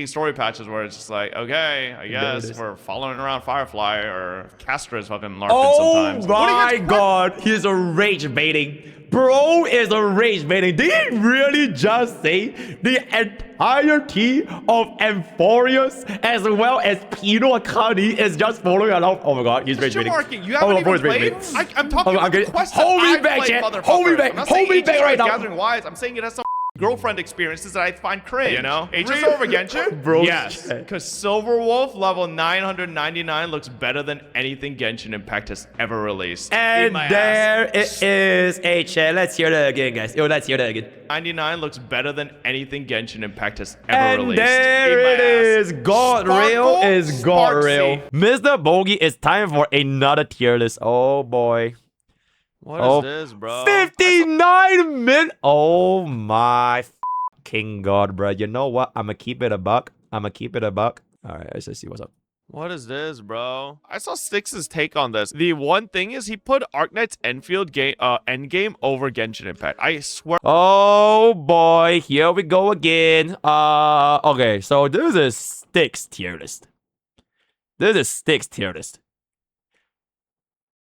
story patches where it's just like, okay, I guess we're following around Firefly or Castra's fucking LARPing sometimes. Oh my god, he's a rage baiting. Bro is a rage baiting. Did he really just say the entirety of Amphorius as well as Pino Akani is just following along? Oh my god, he's rage baiting. You haven't even played? I'm talking about the quest that Hold me I've back, played, chat. motherfucker. Hold me back. I'm not Hold saying me back right now. Gathering wise. I'm saying it has some girlfriend experiences that I find cringe. You know? Aegis over Genshin? Bro, yes. Because Silver Wolf level 999 looks better than anything Genshin Impact has ever released. And there it is. Hey, chat. Let's hear that again, guys. Yo, let's hear that again. 99 looks better than anything Genshin Impact has ever released. And there it is. God real is God real. MrPokke, it's time for another tier list. Oh boy. What is this, bro? 59 min. Oh my fucking god, bro. You know what? I'ma keep it a buck. All right, let's just see what's up. What is this, bro? I saw Stix's take on this. The one thing is he put Arknight's endgame over Genshin Impact. I swear. Oh boy, here we go again. Okay, so this is Stix tier list.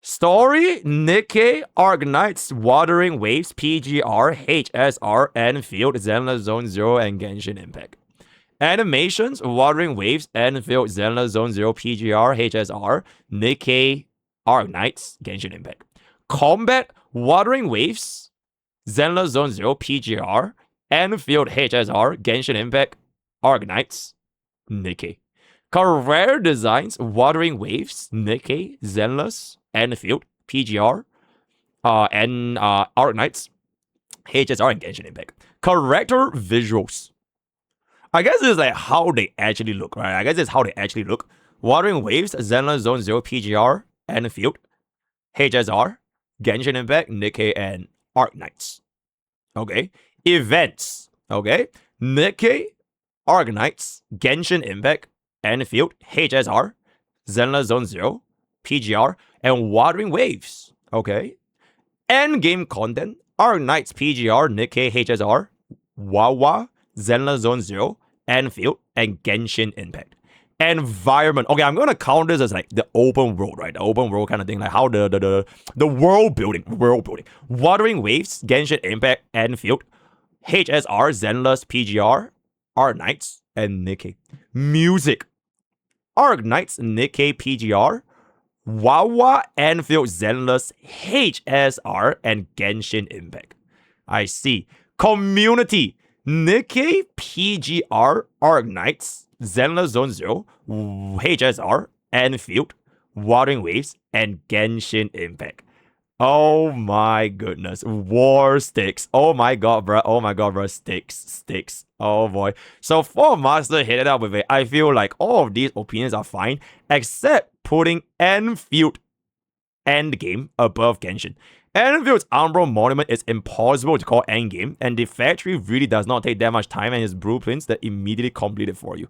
Story, Nikkei, Arknights, Wuthering Waves, PGR, HSR, Enfield, Zenless Zone 0, and Genshin Impact. Animations, Wuthering Waves, Enfield, Zenless Zone 0, PGR, HSR, Nikkei, Arknights, Genshin Impact. Combat, Wuthering Waves, Zenless Zone 0, PGR, Enfield, HSR, Genshin Impact, Arknights, Nikkei. Career designs, Wuthering Waves, Nikkei, Zenless, Enfield, PGR, and Arknights, HSR, and Genshin Impact. Character visuals. I guess it's like how they actually look, right? Wuthering Waves, Zenless Zone 0, PGR, Enfield, HSR, Genshin Impact, Nikkei, and Arknights. Okay. Events. Okay. Nikkei, Arknights, Genshin Impact, Enfield, HSR, Zenless Zone 0, PGR, and Wuthering Waves. Okay. Endgame content, Arknights, PGR, Nikkei, HSR, wuwa, Zenless Zone 0, Enfield, and Genshin Impact. Environment. Okay, I'm gonna count this as like the open world, right? The open world kind of thing, like how the world building. Wuthering Waves, Genshin Impact, Enfield, HSR, Zenless, PGR, Arknights, and Nikkei. Music. Arknights, Nikkei, PGR, wuwa, Enfield, Zenless, HSR, and Genshin Impact. I see. Community. Nikkei, PGR, Arknights, Zenless Zone 0, HSR, Enfield, Wuthering Waves, and Genshin Impact. Oh my goodness. War Stix. Oh my god, bro. Stix. Oh boy. So for Master hit it up with it, I feel like all of these opinions are fine, except putting Enfield endgame above Genshin. Enfield's Umbral Monument is impossible to call endgame, and the factory really does not take that much time and his blueprints that immediately complete it for you.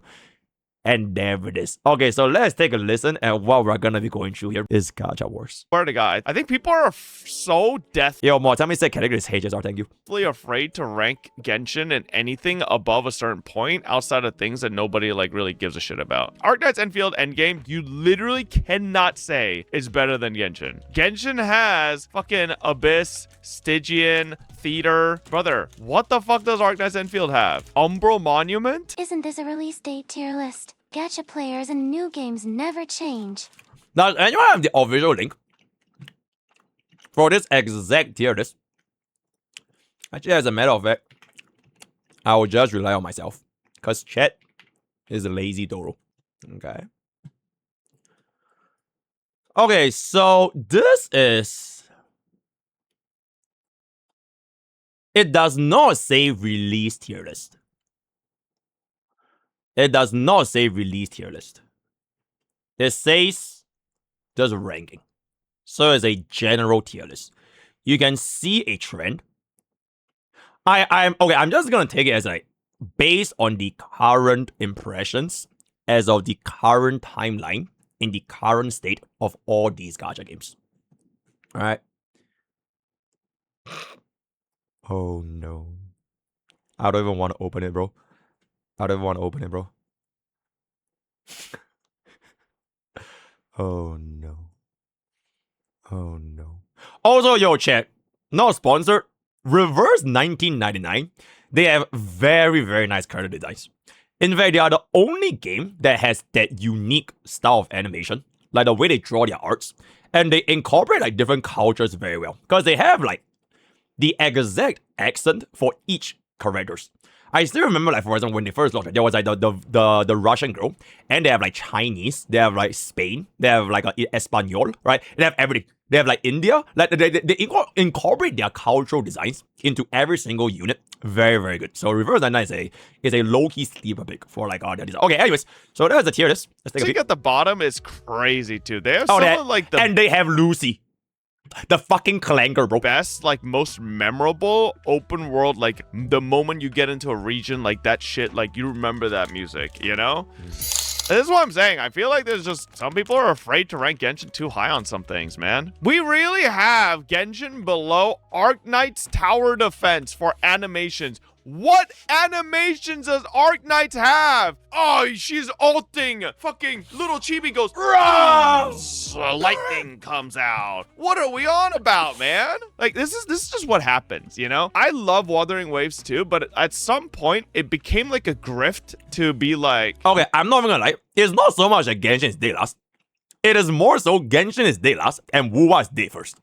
And there it is. Okay, so let's take a listen at what we're gonna be going through here is Gacha Wars. Swear to God, I think people are so Yo, Mo, tell me say category is HSR, thank you. afraid to rank Genshin in anything above a certain point outside of things that nobody like really gives a shit about. Arknight's Enfield Endgame, you literally cannot say is better than Genshin. Genshin has fucking Abyss, Stygian, Theater. Brother, what the fuck does Arknight's Enfield have? Umbral Monument? Isn't this a release date tier list? Gacha players and new games never change. Now, anyone have the official link for this exact tier list? Actually, as a matter of fact, I will just rely on myself, because chat is a lazy Doro. Okay. Okay, so this is... It does not say release tier list. It does not say release tier list. It says just ranking. So it's a general tier list. You can see a trend. I'm just gonna take it as like based on the current impressions as of the current timeline in the current state of all these gacha games. Alright. Oh no. I don't even want to open it, bro. Oh no. Oh no. Also, yo, check. Not sponsored. Reverse 1999. They have very, very nice character designs. In fact, they are the only game that has that unique style of animation, like the way they draw their arts, and they incorporate like different cultures very well. Because they have like the exact accent for each characters. I still remember, like, for example, when they first launched, there was like the Russian girl, and they have like Chinese, they have like Spain, they have like Espanol, right? They have everything. They have like India, like they incorporate their cultural designs into every single unit. Very, very good. So Reverse 99 is a low-key sleeper pick for like their design. Okay, anyways, so there's the tier list. Let's take a peek. At the bottom is crazy too. They have some of like the and they have Lucy. The fucking clanker, bro. Best, like, most memorable open world, like, the moment you get into a region, like, that shit, like, you remember that music, you know? This is what I'm saying. I feel like there's just some people are afraid to rank Genshin too high on some things, man. We really have Genshin below Arknight's Tower Defense for animations. What animations does Arknight have? Oh, she's ulting. Fucking little Chibi goes, lightning comes out. What are we on about, man? Like, this is just what happens, you know? I love Wuthering Waves too, but at some point, it became like a grift to be like... Okay, I'm not even gonna lie. It's not so much that Genshin is day last. It is more so Genshin is day last and wuwa is day first.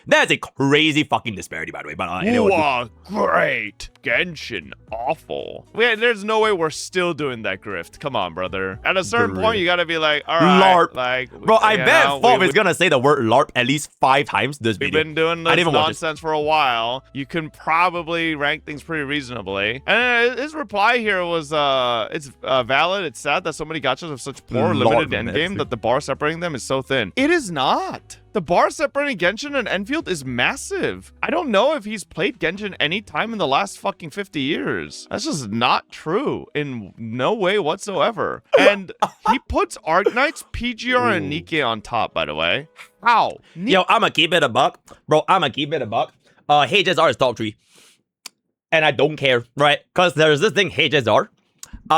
That's a crazy fucking disparity, by the way. But wuwa, great. Genshin, awful. There's no way we're still doing that grift. Come on, brother. At a certain point, you gotta be like, all right. LARP. Like, bro, I bet Fob is gonna say the word LARP at least 5 times this video. We've been doing this nonsense for a while. You can probably rank things pretty reasonably. And his reply here was, it's valid. It's sad that so many gachas have such poor limited endgame that the bar separating them is so thin. It is not. The bar separating Genshin and Enfield is massive. I don't know if he's played Genshin any time in the last fucking 50 years. That's just not true in no way whatsoever. And he puts Arknight's, PGR, and Nikke on top, by the way. How? Yo, I'ma keep it a buck. Bro, I'ma keep it a buck. HSR is top 3. And I don't care, right? Because there's this thing, HSR.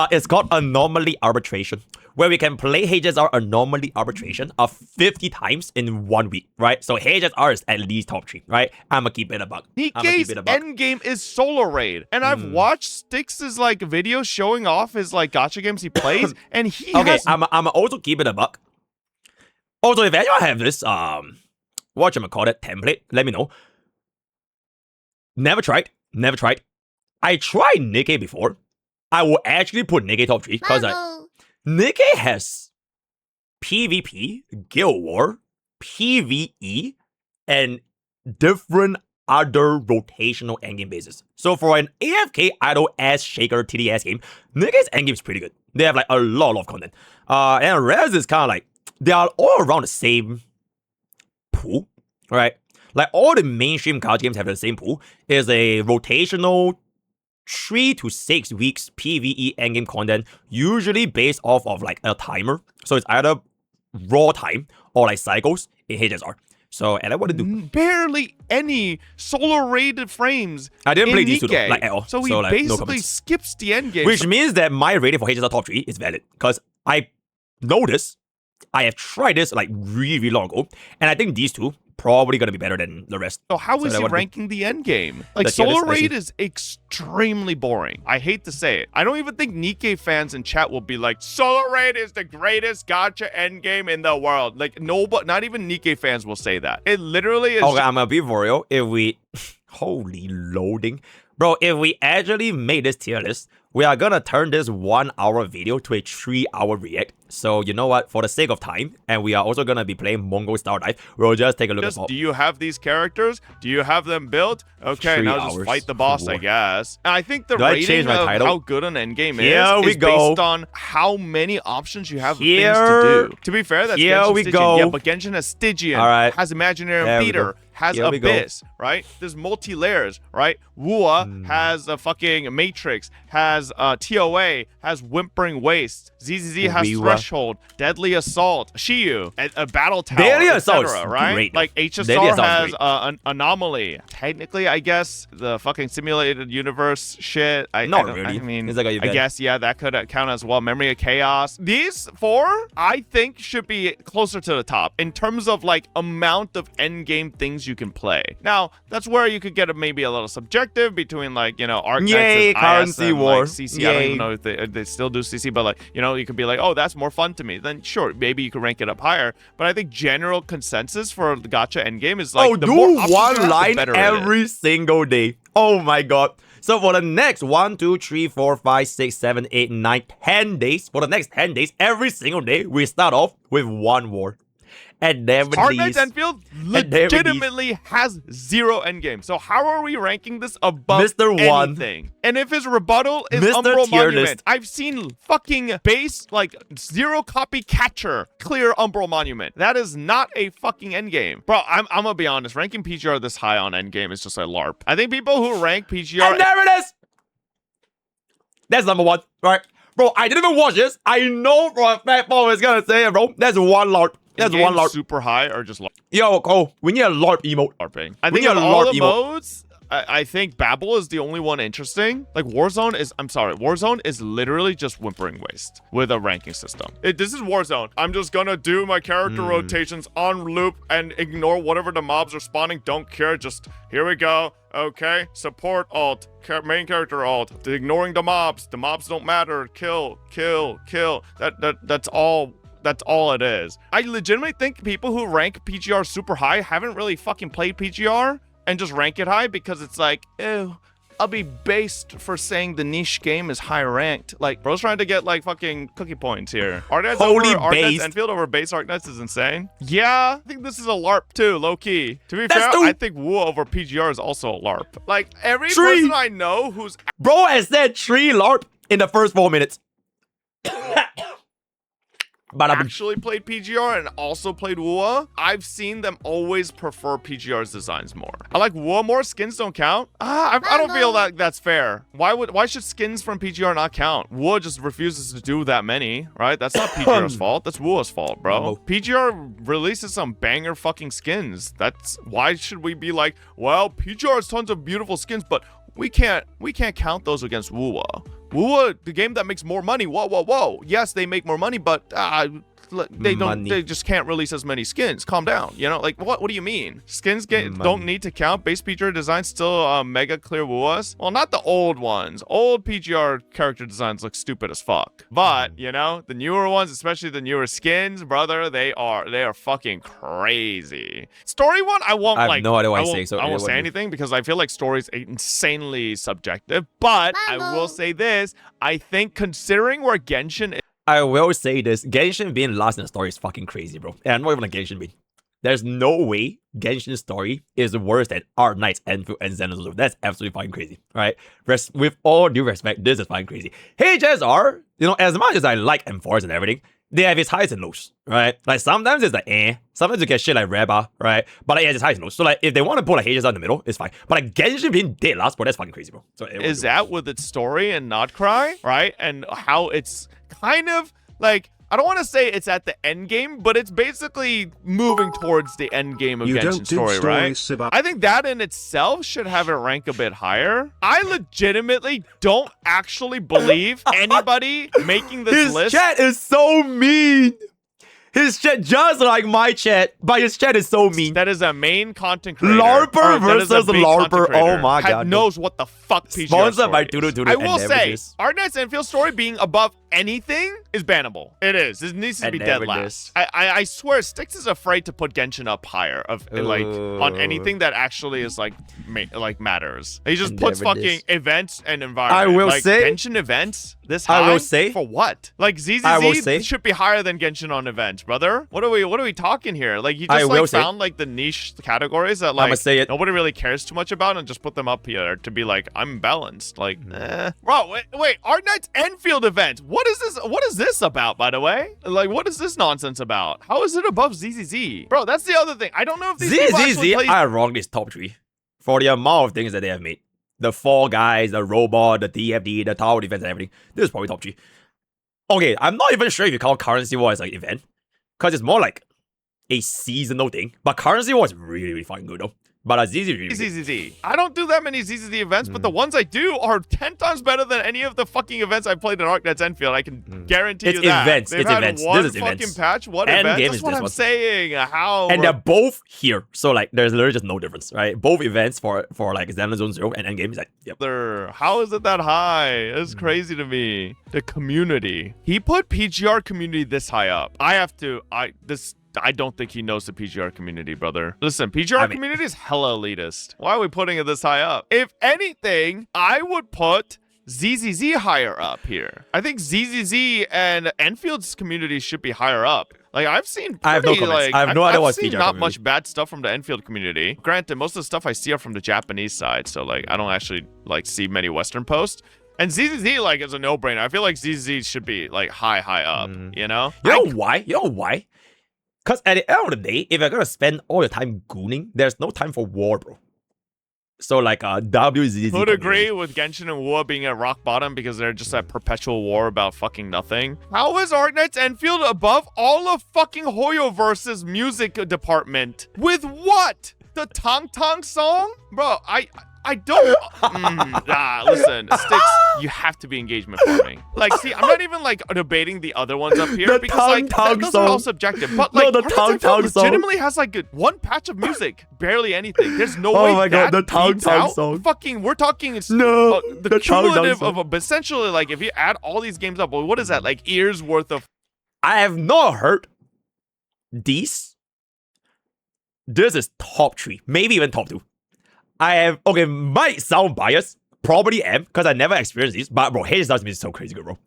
It's called Anomaly Arbitration, where we can play HSR Anomaly Arbitration 50 times in 1 week, right? So HSR is at least top 3, right? I'ma keep it a buck. Nikke's endgame is Solar Raid, and I've watched Stix's like videos showing off his like gacha games he plays, and he has... I'ma also keep it a buck. Also, if anyone have this whatchamacallit template, let me know. Never tried. I tried Nikke before. I will actually put Nikke top 3 because Nikke has PvP, Guild War, PvE, and different other rotational endgame bases. So for an AFK idle ass shaker TDS game, Nikke's endgame is pretty good. They have like a lot of content. And Res is kind of like, they are all around the same pool, right? Like all the mainstream card games have the same pool. Is a rotational 3 to 6 weeks PvE endgame content, usually based off of like a timer. So it's either raw time or like cycles in HSR. So, and I want to do barely any solar rated frames. I didn't play these two though, like at all. So he like, basically skips the endgame. Which means that my rating for HSR top 3 is valid. Because I noticed I have tried this like really long ago. And I think these two probably gonna be better than the rest. So how is he ranking the end game? Like Solar Raid is extremely boring. I hate to say it. I don't even think Nikke fans in chat will be like, Solar Raid is the greatest gacha end game in the world. Like nobody, not even Nikke fans will say that. It literally is. Okay, I'm gonna be for real. If we holy loading. Bro, if we actually made this tier list, we are gonna turn this 1 hour video to a 3 hour react. So you know what? For the sake of time, and we are also gonna be playing Mongol Star Dive, we'll just take a look at do you have these characters? Do you have them built? Okay, now just fight the boss, I guess. And I think the rating of how good an endgame is based on how many options you have of things to do. To be fair, that's Genshin Stygian. Yeah, but Genshin has Stygian, has Imaginary Beater, Here we go. Abyss, right? There's multi-layers, right? Wuwa has a fucking Matrix, has TOA, has Whimpering Waste. ZZZ has Wewa. Threshold, Deadly Assault, Shiyu, a Battle Tower, Deadly etc., Assault's right? great. Like Deadly HSR Assault's has great. an Anomaly. Technically, I guess the fucking simulated universe shit. Not I really. mean, It's like a I event. guess yeah, that could count as well. Memory of Chaos. These 4, I think, should be closer to the top in terms of like amount of end game things you can play. Now, that's where you could get maybe a little subjective between like, you know, Arknights Yay, IS currency and, war. like, CC. I don't Yay. even know if they still do CC, but like, you know, you could be like, oh, that's more fun to me. Then sure, maybe you could rank it up higher. But I think general consensus for the gacha endgame is like, Oh, the do more options you have, one the line better it is. every single day. Oh my god. So for the next 1, 2, 3, 4, 5, 6, 7, 8, 9, 10 days, for the next 10 days, every single day, we start off with one war. And never Arknights leaves. Enfield never leaves. legitimately has 0 endgame. So how are we ranking this above Mr. One. anything? And if his rebuttal is Mr. Umbral Tier Monument, List. I've seen fucking base, like, 0 copy catcher clear Umbral Monument. That is not a fucking endgame. Bro, I'm gonna be honest. Ranking PGR this high on endgame is just a LARP. I think people who rank PGR... And there it is! That's number 1, right? Bro, I didn't even watch this. I know for a fact Paul is gonna say it, bro. That's one LARP. That's endgame one LARP. super high or just Yo, Cole, we need a LARP emote. LARPing. I We think need of a all LARP the emote. modes... I think Babel is the only one interesting. Like Warzone is, Warzone is literally just Whimpering Waste with a ranking system. This is Warzone. I'm just gonna do my character rotations on loop and ignore whatever the mobs are spawning. Don't care, just here we go. Okay, support alt, main character alt, ignoring the mobs. The mobs don't matter. Kill, kill, kill. That's all. That's all it is. I legitimately think people who rank PGR super high haven't really fucking played PGR and just rank it high because it's like, ew, I'll be based for saying the niche game is high ranked. Like, bro's trying to get like fucking cookie points here. Arknights Holy over Arknights based. Enfield over base Arknights is insane. Yeah, I think this is a LARP too, low key. To be That's fair, the- I think WoW over PGR is also a LARP. Like, every Tree. person I know who's Bro has said 3 LARP in the first 4 minutes. But actually played PGR and also played WoW, I've seen them always prefer PGR's designs more. I like WoW more. Skins don't count. I don't feel like that's fair. Why should skins from PGR not count? WoW just refuses to do that many, right? That's not PGR's fault. That's WoW's fault, bro. No. PGR releases some banger fucking skins. That's why should we be like, well, PGR has tons of beautiful skins, but we can't count those against WoW. WoW, the game that makes more money. Whoa. Yes, they make more money, but they don't. Money. They just can't release as many skins. Calm down. You know, like what do you mean? Skins don't need to count. Base PGR designs still mega clear WoWs. Well, not the old ones. Old PGR character designs look stupid as fuck. But you know, the newer ones, especially the newer skins, brother, they are fucking crazy. Story one, I won't I have like. no idea what I I'm won't- saying, so I won't what say do you- anything because I feel like story's insanely subjective. But I will say this: I think considering where Genshin is. I will say this, Genshin being last in the story is fucking crazy, bro. And I'm not even a Genshin being. There's no way Genshin's story is worse than Arknights Enfield and Zenless. That's absolutely fucking crazy, right? With all due respect, this is fucking crazy. HSR, you know, as much as I like M4s and everything, they have its highs and lows, right? Like sometimes it's like sometimes you get shit like Reba, right? But like, it has its highs and lows. So like if they want to put like HSR in the middle, it's fine. But like Genshin being dead last, bro, that's fucking crazy, bro. So Is that with its story and Not Cry, right? And how it's kind of like, I don't want to say it's at the end game, but it's basically moving towards the end game of You don't Genshin do story, right? stories about- I think that in itself should have it rank a bit higher. I legitimately don't actually believe anybody making this his list. chat is so mean. His chat just like my chat, but his chat is so mean. That is a main content creator. LARPer or that is a versus big content LARPer. creator. Oh my God. Knows what the fuck PGR Sponsored by story is. Tudu I and will say, Beverages. Arknights Enfield story being above anything is bannable. It is. It needs to And be dead Beverages. last. I swear, Stix is afraid to put Genshin up higher like on anything that actually is like matters. He just And puts Beverages. fucking events and environment. I will like, say- Genshin events this I high. will say- for what? Like I will ZZZ say- should be higher than Genshin on events, brother. What are we talking here? Like you I just will like say- found like the niche categories that I'ma like say it. nobody really cares too much about and just put them up here to be like I'm balanced. Like, bro, wait, Arknights Enfield event. What is this? What is this about, by the way? Like, what is this nonsense about? How is it above ZZZ? Bro, that's the other thing. I don't know if these people actually play... ironically is top 3 for the amount of things that they have made. The Fall Guys, the Robot, the TFD, the Tower Defense, and everything. This is probably top 3. Okay, I'm not even sure if you count Currency War as like event, because it's more like a seasonal thing. But Currency War is really, really fucking good though. But ZZ really ZZZ. I don't do that many ZZZ events, but the ones I do are 10 times better than any of the fucking events I played in Arknight's Enfield. I can guarantee you that. Events. They've it's had events. One this is fucking events. patch, one End event. game That's is what this I'm one. saying. How? And they're both here, so like there's literally just no difference, right? Both events for like Zenless Zone 0 and Endgame is like, yep. How is it that high? It's crazy to me. The community. He put PGR community this high up. I don't think he knows the PGR community, brother. Listen, PGR community is hella elitist. Why are we putting it this high up? If anything, I would put ZZZ higher up here. I think ZZZ and Enfield's community should be higher up. Like, I've seen I have no comments. like, I have no idea what's seen PGR not community. much bad stuff from the Enfield community. Granted, most of the stuff I see are from the Japanese side, so like I don't actually like see many Western posts. And ZZZ like is a no-brainer. I feel like ZZZ should be like high up, you know? You know why? You know why? Because at the end of the day, if you're gonna spend all your time gooning, there's no time for war, bro. So like WZZ. Would agree with Genshin and wuwa being at rock bottom because they're just at perpetual war about fucking nothing. How is Arknight's Enfield above all of fucking Hoyoverse's music department? With what? The Tong Tong song? Bro, I don't... listen, Stix, you have to be engagement farming. Like, see, I'm not even, like, debating the other ones up here because, like, those are all subjective. But, like, the Tong Tong song legitimately has, like, one patch of music. Barely anything. There's no way Oh my god, the Tong beats Tong out. song. Fucking, we're talking... the cumulative of essentially, like, if you add all these games up, well, what is that? Like, years worth of... I have not heard these. This is top 3. Maybe even top 2. Might sound biased. Probably am, because I never experienced these. But bro, Hades does me so crazy good, bro.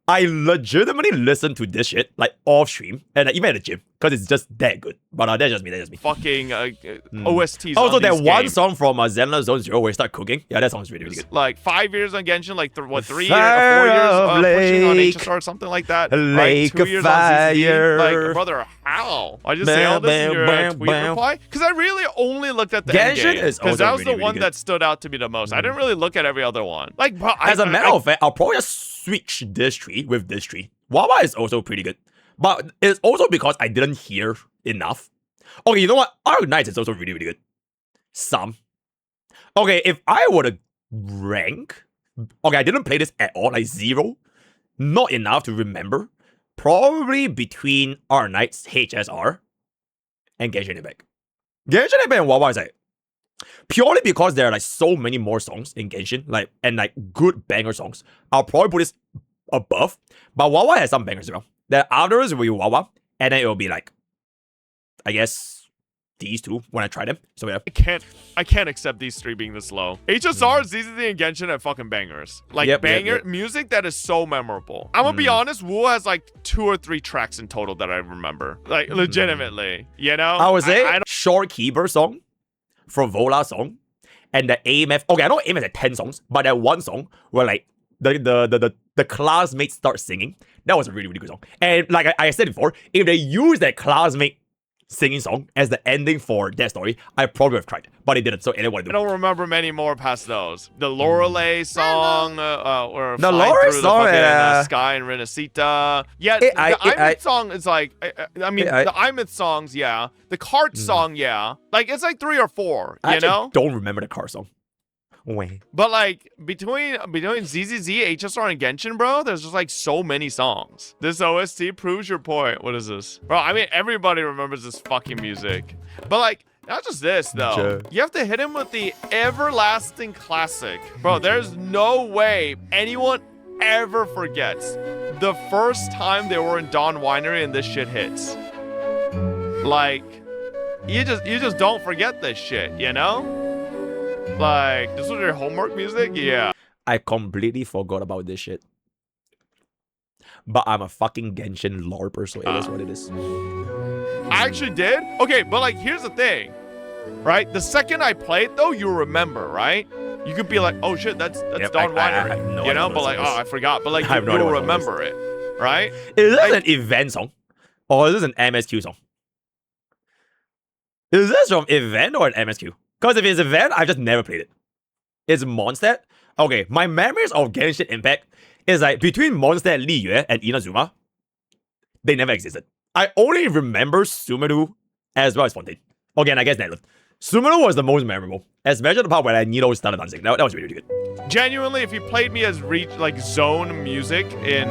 I legitimately listen to this shit, like, off stream, and even at the gym, because it's just that good. But that's just me, Fucking OSTs Also, on that these one games. song from Zenless Zone 0 where you start cooking. Yeah, that song's really, really good. Like 5 years on Genshin, like 3 years, 4 years Lake, pushing on HSR, something like that. Lake right? 2 years on fire. ZZZ. Like, brother, how? I just say all this in your tweet reply? Because I really only looked at the Genshin endgame. is Because that was also the really, one really that stood out to me the most. I didn't really look at every other one. Like, bro, As a matter of fact, I'll probably just switch this tree with this tree. Wawa is also pretty good. But it's also because I didn't hear enough. Okay, you know what? Arknights is also really, really good. Some. Okay, if I were to rank... Okay, I didn't play this at all, like 0. Not enough to remember. Probably between Arknights, HSR, and Genshin Impact. Genshin Impact and Wawa is like... Purely because there are like so many more songs in Genshin, like, and like good banger songs. I'll probably put this above. But Wawa has some bangers around. Then afterwards will be Wawa, and then it will be like, I guess, these two when I try them. So yeah. I can't accept these 3 being this low. HSR, ZZZ, and Genshin have fucking bangers. Like, music that is so memorable. I'm gonna be honest, wuwa has like 2 or 3 tracks in total that I remember. Like, legitimately, you know? I would say Short Keeper song from Vola song, and the AMF. Okay, I know AMF has 10 songs, but that one song where like the classmates start singing. That was a really, really good song. And like I said before, if they use that classmate singing song as the ending for that story, I probably would have tried, but they didn't. So anyone I don't remember many more past those. The Lorelei song, or the Lorelei Lorelei song, Sky and Renacita. Yeah, the Imith song is like, I mean, the Imith songs, yeah. The Cart song, yeah. Like, it's like 3 or 4, you know? Don't remember the car song. Wait. But like between ZZZ, HSR, and Genshin, bro, there's just like so many songs. This OST proves your point. What is this, bro? I mean, everybody remembers this fucking music. But like, not just this though. Sure. You have to hit him with the everlasting classic, bro. There's no way anyone ever forgets the first time they were in Dawn Winery and this shit hits. Like, you just don't forget this shit, you know? Like, this was your homework music? Yeah. I completely forgot about this shit. But I'm a fucking Genshin LARPer, so it is what it is. I actually did? Okay, but like, here's the thing. Right? The second I played, though, you remember, right? You could be like, oh shit, that's Dawn Winery. I have no you know? idea But like, oh, I forgot. But like, you'll remember it. right? Is this an event song? Or is this an MSQ song? Is this from event or an MSQ? Because if it's event, I've just never played it. It's Mondstadt? Okay, my memories of Genshin Impact is like between Mondstadt, Li Yue, and Inazuma, they never existed. I only remember Sumeru as well as Fontaine. Again, I guess Netland. Sumeru was the most memorable, especially the part where Nito started dancing. That was really, really good. Genuinely, if you played me as zone music in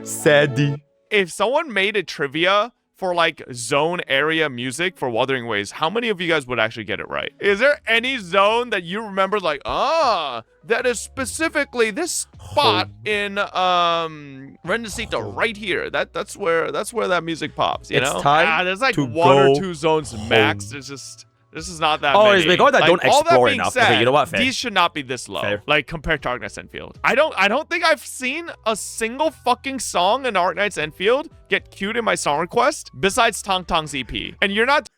Sadie. if someone made a trivia for like zone area music for Wuthering Waves, how many of you guys would actually get it right? Is there any zone that you remember like, that is specifically this spot in Rendecito right here? That's where that music pops, you know? Time there's like to one or go two zones max. home. This is not that Oh, many. it's because I don't all that explore being enough. Said, Okay, you know what? Fair. These should not be this low. Fair. Like compared to Arknights Enfield. I don't think I've seen a single fucking song in Arknights Enfield get queued in my song request besides Tong Tong's EP. And you're not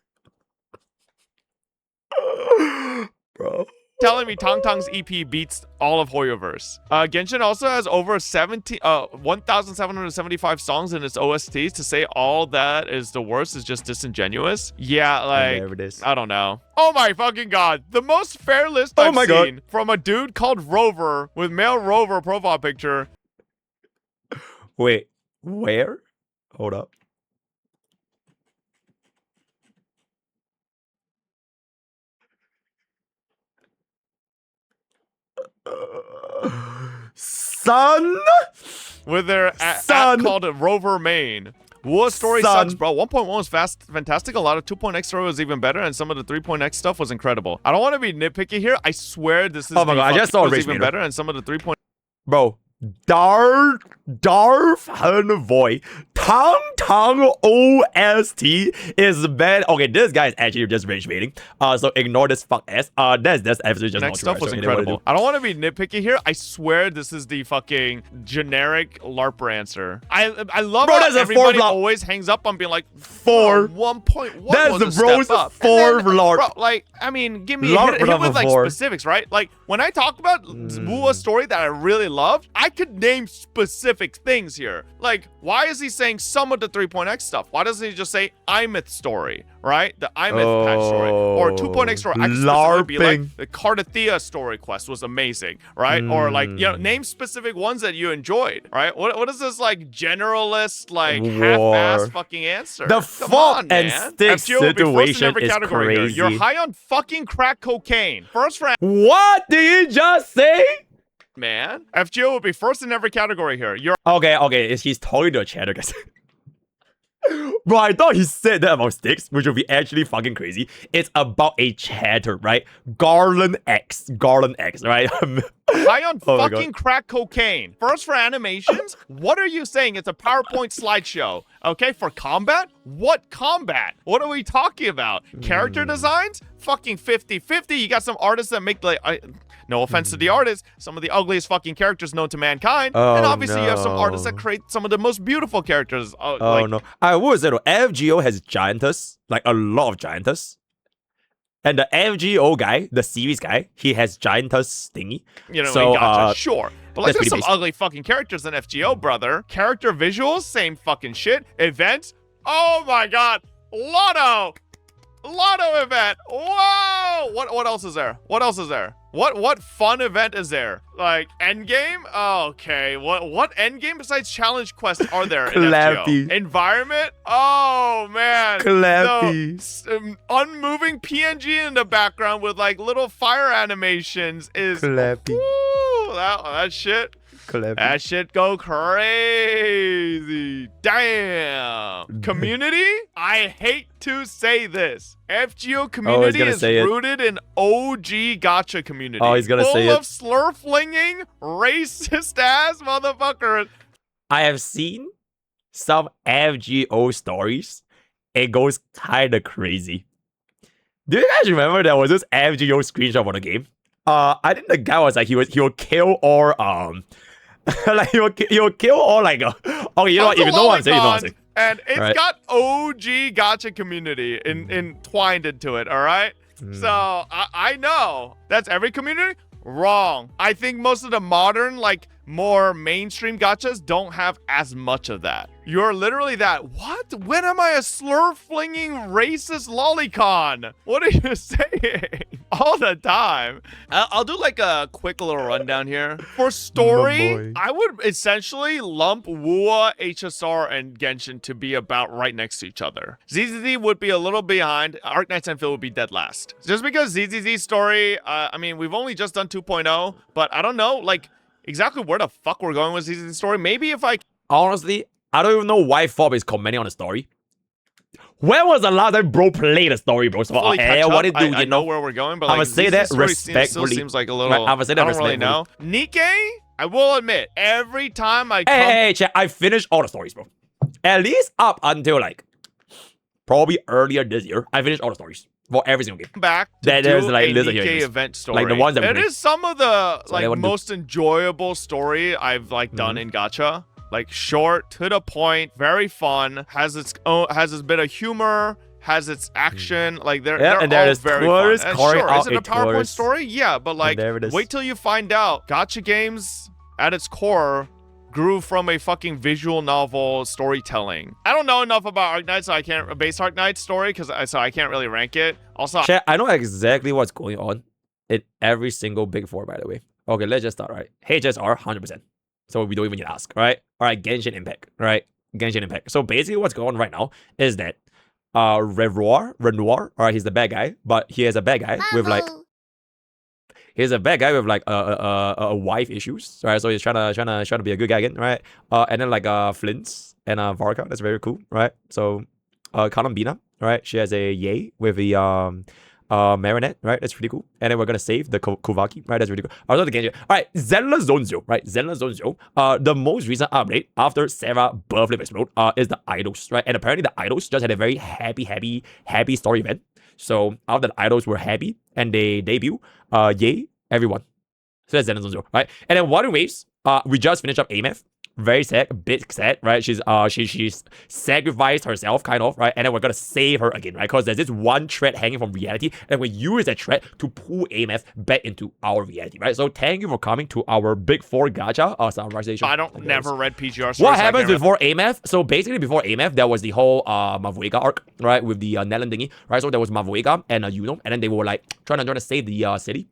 Bro. telling me Tong Tong's EP beats all of Hoyoverse. Genshin also has over 1,775 songs in its OSTs. To say all that is the worst is just disingenuous. Yeah, like, I don't know. Oh my fucking god. The most fair list I've seen from a dude called Rover with male Rover profile picture. Wait, where? Hold up. Son? With their app called Rover Main. Wuwa story sucks, bro. 1.1 was fantastic. A lot of 2.x story was even better, and some of the 3.x stuff was incredible. I don't want to be nitpicky here. I swear this is oh my god, I just saw a even better, and some of the 3. Bro, Darf Envoy Tong Tong OST is bad. Okay, this guy is actually just rage baiting. So ignore this fuck ass. That's absolutely just next not stuff was incredible. I don't want to be nitpicky here. I swear this is the fucking generic LARPer answer. I love how everybody always hangs up on being like 1.1. That's the bro's 4 LARP. Bro, like, I mean, give me hit with like specifics, right? Like when I talk about Wuwa's story that I really loved, I could name specific things here. Like, why is he saying some of the 3.x stuff? Why doesn't he just say Imyth story, right? The Imyth patch story. Or 2.x story. I could specifically be like, the Cardathea story quest was amazing, right? Or like, you know, name specific ones that you enjoyed, right? What is this like generalist, like half-ass fucking answer? The fault and Stix situation is crazy. You're high on fucking crack cocaine. First round. What did you just say? Man, FGO will be first in every category here. You're okay. He's talking to a chatter, guys. Bro, I thought he said that about Stix, which would be actually fucking crazy. It's about a chatter, right? Garland X, right? High on fucking crack cocaine. First for animations, what are you saying? It's a PowerPoint slideshow. Okay, for combat? What combat? What are we talking about? Character designs? Fucking 50-50. You got some artists that make like... no offense to the artists, some of the ugliest fucking characters known to mankind. And obviously you have some artists that create some of the most beautiful characters. No. I would say though, FGO has giantess, like a lot of giantess. And the FGO guy, the series guy, he has giantess thingy. You know, so, gotcha, sure. But like there's some basic. ugly fucking characters in FGO, brother. Character visuals, same fucking shit. Events, oh my god. Lotto event. Whoa! What else is there? What fun event is there? Like endgame? Okay. What endgame besides challenge quests are there in FGO? Environment? Oh man. Clappy. So, unmoving PNG in the background with like little fire animations is Clappy. Woo, that shit. Clappy. That shit go crazy. Damn. Community? I hate to say this. FGO community is rooted in OG gacha community. Oh, he's gonna say it. Full of slurflinging, racist ass motherfuckers. I have seen some FGO stories. It goes kinda crazy. Do you guys remember there was this FGO screenshot on the game? I think the guy was like he will kill or like he'll kill all like okay, you know what? If you know what I'm saying, you know what I'm saying. And it's got OG gacha community entwined into it, all right? So I know that's every community. Wrong. I think most of the modern like more mainstream gachas don't have as much of that. You're literally that, what? When am I a slur-flinging racist lolicon? What are you saying? All the time. I'll do like a quick little rundown here. For story, I would essentially lump wuwa, HSR, and Genshin to be about right next to each other. ZZZ would be a little behind. Arknights Zenfield would be dead last. Just because ZZZ's story, I mean, we've only just done 2.0, but I don't know, like, exactly where the fuck we're going with ZZZ's story. Maybe if I... Honestly, I don't even know why Fob is commenting on the story. When was the last time bro played a story, bro? So, what to do, I know where we're going, but I'm like, gonna say that still respectfully. seems like a little... I'm gonna say that I don't really respectfully. know. Nikkei, I will admit, every time I come... Hey, chat, I finished all the stories, bro. At least up until like probably earlier this year, I finished all the stories for every single game. Back to There's do like a list of Nikkei heroes. event story. Like the ones that we It played. is some of the So they wanna do- most enjoyable story I've like done in gacha. Like short, to the point, very fun, has its bit of humor, has its action. Like they're and there all is very tourists fun. And calling sure, out is it a a PowerPoint tourist. story? Yeah, but like there it is. wait till you find out. Gacha games at its core grew from a fucking visual novel storytelling. I don't know enough about Arknights, so I can't base Arknights story so I can't really rank it. Also, Chat, I know exactly what's going on in every single Big Four, by the way. Okay, let's just start, right? HSR, 100%. So we don't even need to ask, right? All right, Genshin Impact, right? Genshin Impact. So basically what's going on right now is that Renoir, all right, he's the bad guy, but he has a bad guy with like... He's a bad guy with like wife issues, right? So he's trying to be a good guy again, right? And then like Flints and Varka, that's very cool, right? So Kalambina, right? She has a yay with the Marinette, right? That's pretty cool. And then we're gonna save the Kuvaki, right? That's really cool. Also the Genshin. All right, Zenless Zone Zero, right? Zenless Zone Zero. The most recent update after Sarah birth flip explode is the idols, right? And apparently the idols just had a very happy story event. So after the idols were happy and they debut, yay, everyone. So that's Zenless Zone Zero, right? And then Wuthering Waves, we just finished up AMF. Very sad, a bit sad, right? She's sacrificed herself, kind of, right? And then we're gonna save her again, right? Because there's this one thread hanging from reality, and we use that thread to pull AMF back into our reality, right? So thank you for coming to our Big Four gacha summarization. I never read PGR stories. What happens before AMF? So basically before AMF, there was the whole Mavuega arc, right? With the Nellen thingy, right? So there was Mavuega and Yuno, and then they were like trying to save the city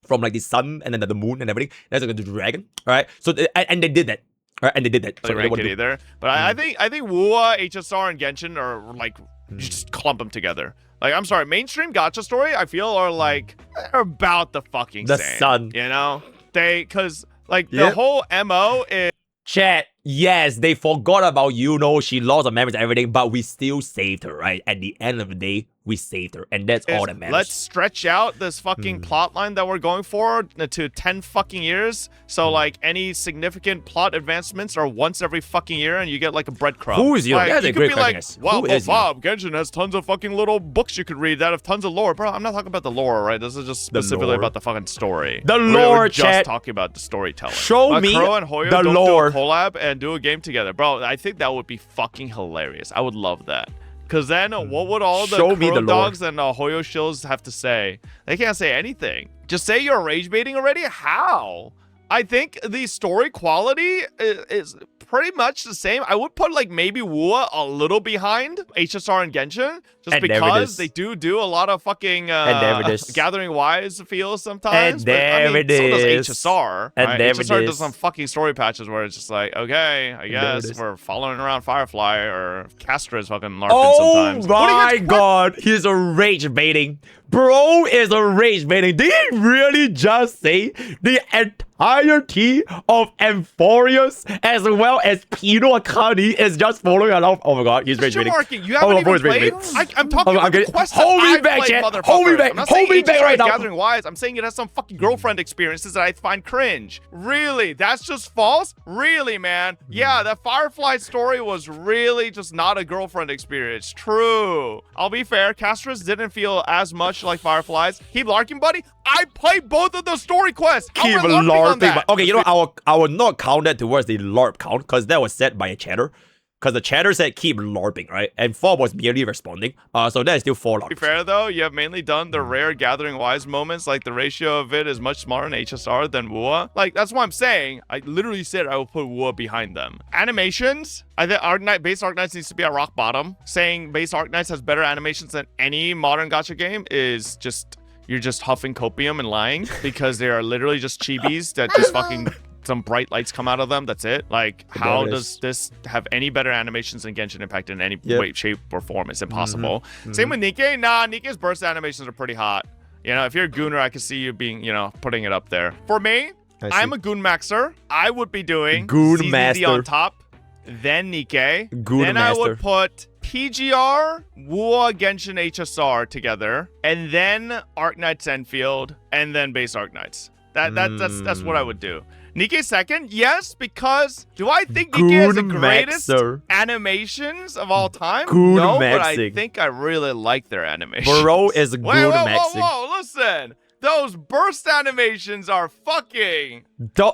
from like the sun and then the moon and everything. That's like the dragon, right? So and they did that. Right, and they did that. So rank it either. But I think wuwa, HSR, and Genshin are like you just clump them together. Like I'm sorry, mainstream gacha story I feel are like they're about the fucking the same. sun. You know, because like the whole MO is. Chat, yes, they forgot about she lost her memories and everything, but we still saved her, right? At the end of the day, we saved her, and that's all that matters. Let's stretch out this fucking plot line that we're going for to 10 fucking years. So like any significant plot advancements are once every fucking year, and you get like a breadcrumb. Who is you? Like, That's you a could great be question. like, wow, Who is Bob, Genshin has tons of fucking little books you could read that have tons of lore. Bro, I'm not talking about the lore, right? This is just specifically about the fucking story. The We're lore, just chat. talking about the storytelling. Show me Crow and Hoyo the don't lore. do a collab and do a game together. Bro, I think that would be fucking hilarious. I would love that. Because then what would all the Crow dogs and Hoyo shills have to say? They can't say anything. Just say you're rage baiting already? How? I think the story quality is pretty much the same. I would put like maybe wuwa a little behind HSR and Genshin, just and because they do a lot of fucking Gathering Wise feels sometimes. And but, there it so is. does HSR. And right? there HSR it does is. some fucking story patches where it's just like, okay, I guess we're following around Firefly or Castra is fucking LARPing sometimes. Oh my god, he's a rage baiting. Bro is a rage baiting. Did he really just say the entirety of Amphorius as well as Pino Akani is just following along? Oh my god, he's rage baiting. You haven't even played? I'm talking about the quest that I've played, motherfucker. Hold me back. I'm not Hold me back right now. Gathering Wise. I'm saying it has some fucking girlfriend experiences that I find cringe. Really? That's just false? Really, man? Yeah, that Firefly story was really just not a girlfriend experience. True. I'll be fair. Castras didn't feel as much like Fireflies. Keep larking, buddy. I played both of the story quests. Keep LARPing. Okay, you know, I will not count that towards the LARP count because that was set by a chatter. Because the chatter said keep LARPing, right? And 4 was merely responding. So that is still 4 To be LARPs. fair though, you have mainly done the rare gathering wise moments, like the ratio of it is much smaller in HSR than wuwa. Like that's what I'm saying. I literally said I will put wuwa behind them. Animations, I think base Arknights needs to be at rock bottom. Saying base Arknights has better animations than any modern gacha game is just, you're just huffing copium and lying, because they are literally just chibis that just fucking some bright lights come out of them. That's it. Like, how does this have any better animations than Genshin Impact in any way, shape, or form? It's impossible. Same with Nikke. Nah, Nikke's burst animations are pretty hot. You know, if you're a Gooner, I can see you being, you know, putting it up there. For me, I'm a Goon Maxer. I would be doing Goon Master on top, then Nikke. Goon then Master. I would put PGR, wuwa, Genshin, HSR together, and then Arknights Enfield, and then base Arknights. That's what I would do. Nikke second, yes, because do I think Nikke has the greatest animations of all time? No, but I think I really like their animations. Bro is good maxing. Whoa, listen. Those burst animations are fucking...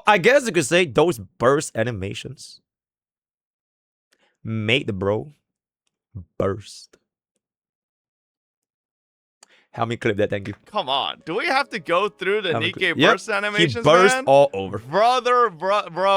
I guess you could say those burst animations made the bro burst. Help me clip that, thank you. Come on. Do we have to go through the Nikke burst animations, he burst man? all over. Bro,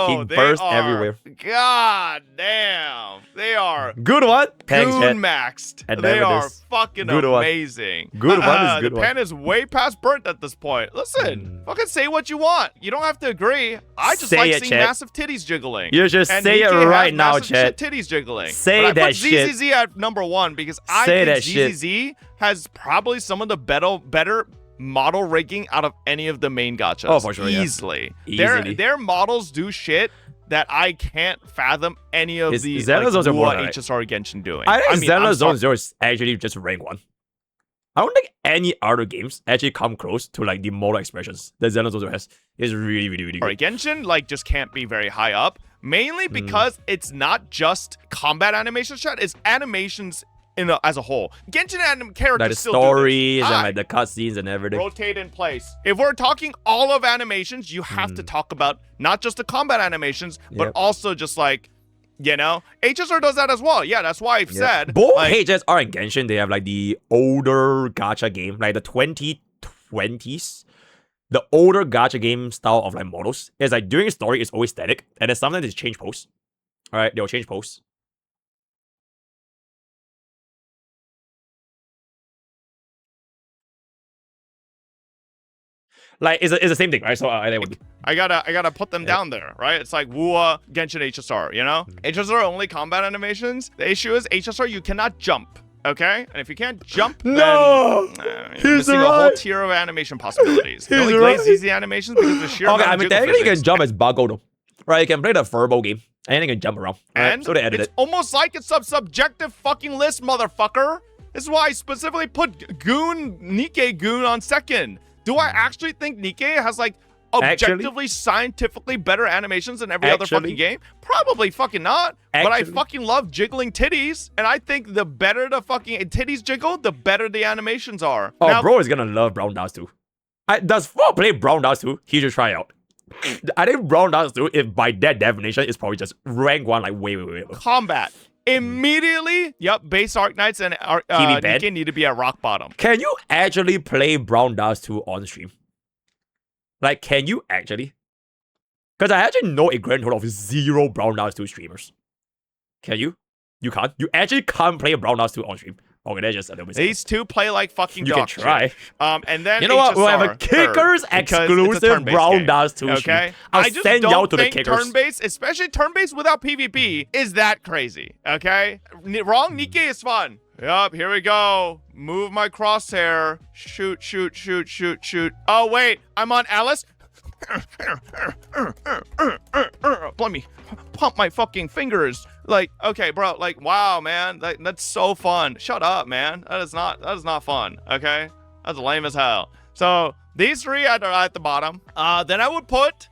he burst everywhere. God damn. They are good one. Goon maxed. They are fucking good amazing. Good one is good the pen is way past burnt at this point. Listen, fucking say what you want. You don't have to agree. I just like seeing massive titties jiggling. You just say it right now, chat. Titties jiggling. Say that shit. I put ZZZ at number 1 because I think ZZZ has probably some of the better model rigging out of any of the main gachas. Oh, for sure, easily. Easily. Their models do shit that I can't fathom any of the Zenless HSR Genshin doing. I think Zenless Zone 0 is actually just rank 1. I don't think any other games actually come close to like the model expressions that Zenless Zone 0 has. It's really good. Alright, Genshin like just can't be very high up, mainly because it's not just combat animations, chat, it's animations as a whole. Genshin characters like the still stories and like the cutscenes and everything. Rotate in place. If we're talking all of animations, you have to talk about not just the combat animations, but also just like, you know, HSR does that as well. Yeah, that's why I've said both like, HSR and Genshin, they have like the older gacha game, like the 2020s. The older gacha game style of like models is like during a story it's always static, and then sometimes they change pose. All right, they'll change pose. Like it's the same thing, right? So I gotta put them down there, right? It's like wuwa, Genshin, HSR, you know? HSR only combat animations. The issue is HSR you cannot jump, okay? And if you can't jump, then you're missing a whole tier of animation possibilities. You only play ZZ animations because of the sheer I mean, technically you can jump as Bago though, right? You can play the Furbo game and you can jump around. And so they edited it's almost like it's a subjective fucking list, motherfucker. This is why I specifically put Nikke Goon on second. Do I actually think Nikke has like objectively, scientifically better animations than every other fucking game? Probably fucking not. But I fucking love jiggling titties, and I think the better the fucking titties jiggle, the better the animations are. Oh, now, bro is gonna love Brown Dust too. Does 4 play Brown Dust too? He should try out. I think Brown Dust too, if by that definition, is probably just rank 1 like way low. Combat. Immediately, base Arknights and Nikke need to be at rock bottom. Can you actually play Brown Dust 2 on stream? Like, can you actually? Because I actually know a grand total of 0 Brown Dust 2 streamers. Can you? You can't? You actually can't play Brown Dust 2 on stream. Okay, that's just a little bit. These two play like fucking you dog can try. Shit. And then you know what? We'll have a Kickers exclusive Brown Dust 2 stream. Okay, I'll send y'all to the Kickers. Turn-based, especially turn-based without PvP, is that crazy? Okay, wrong. Nikke is fun. Yup, here we go. Move my crosshair. Shoot. Oh wait, I'm on Alice. Let me pump my fucking fingers. Like, okay, bro, like, wow, man, that's so fun. Shut up, man. That is not fun, okay? That's lame as hell. So these 3 are at the bottom. Then I would put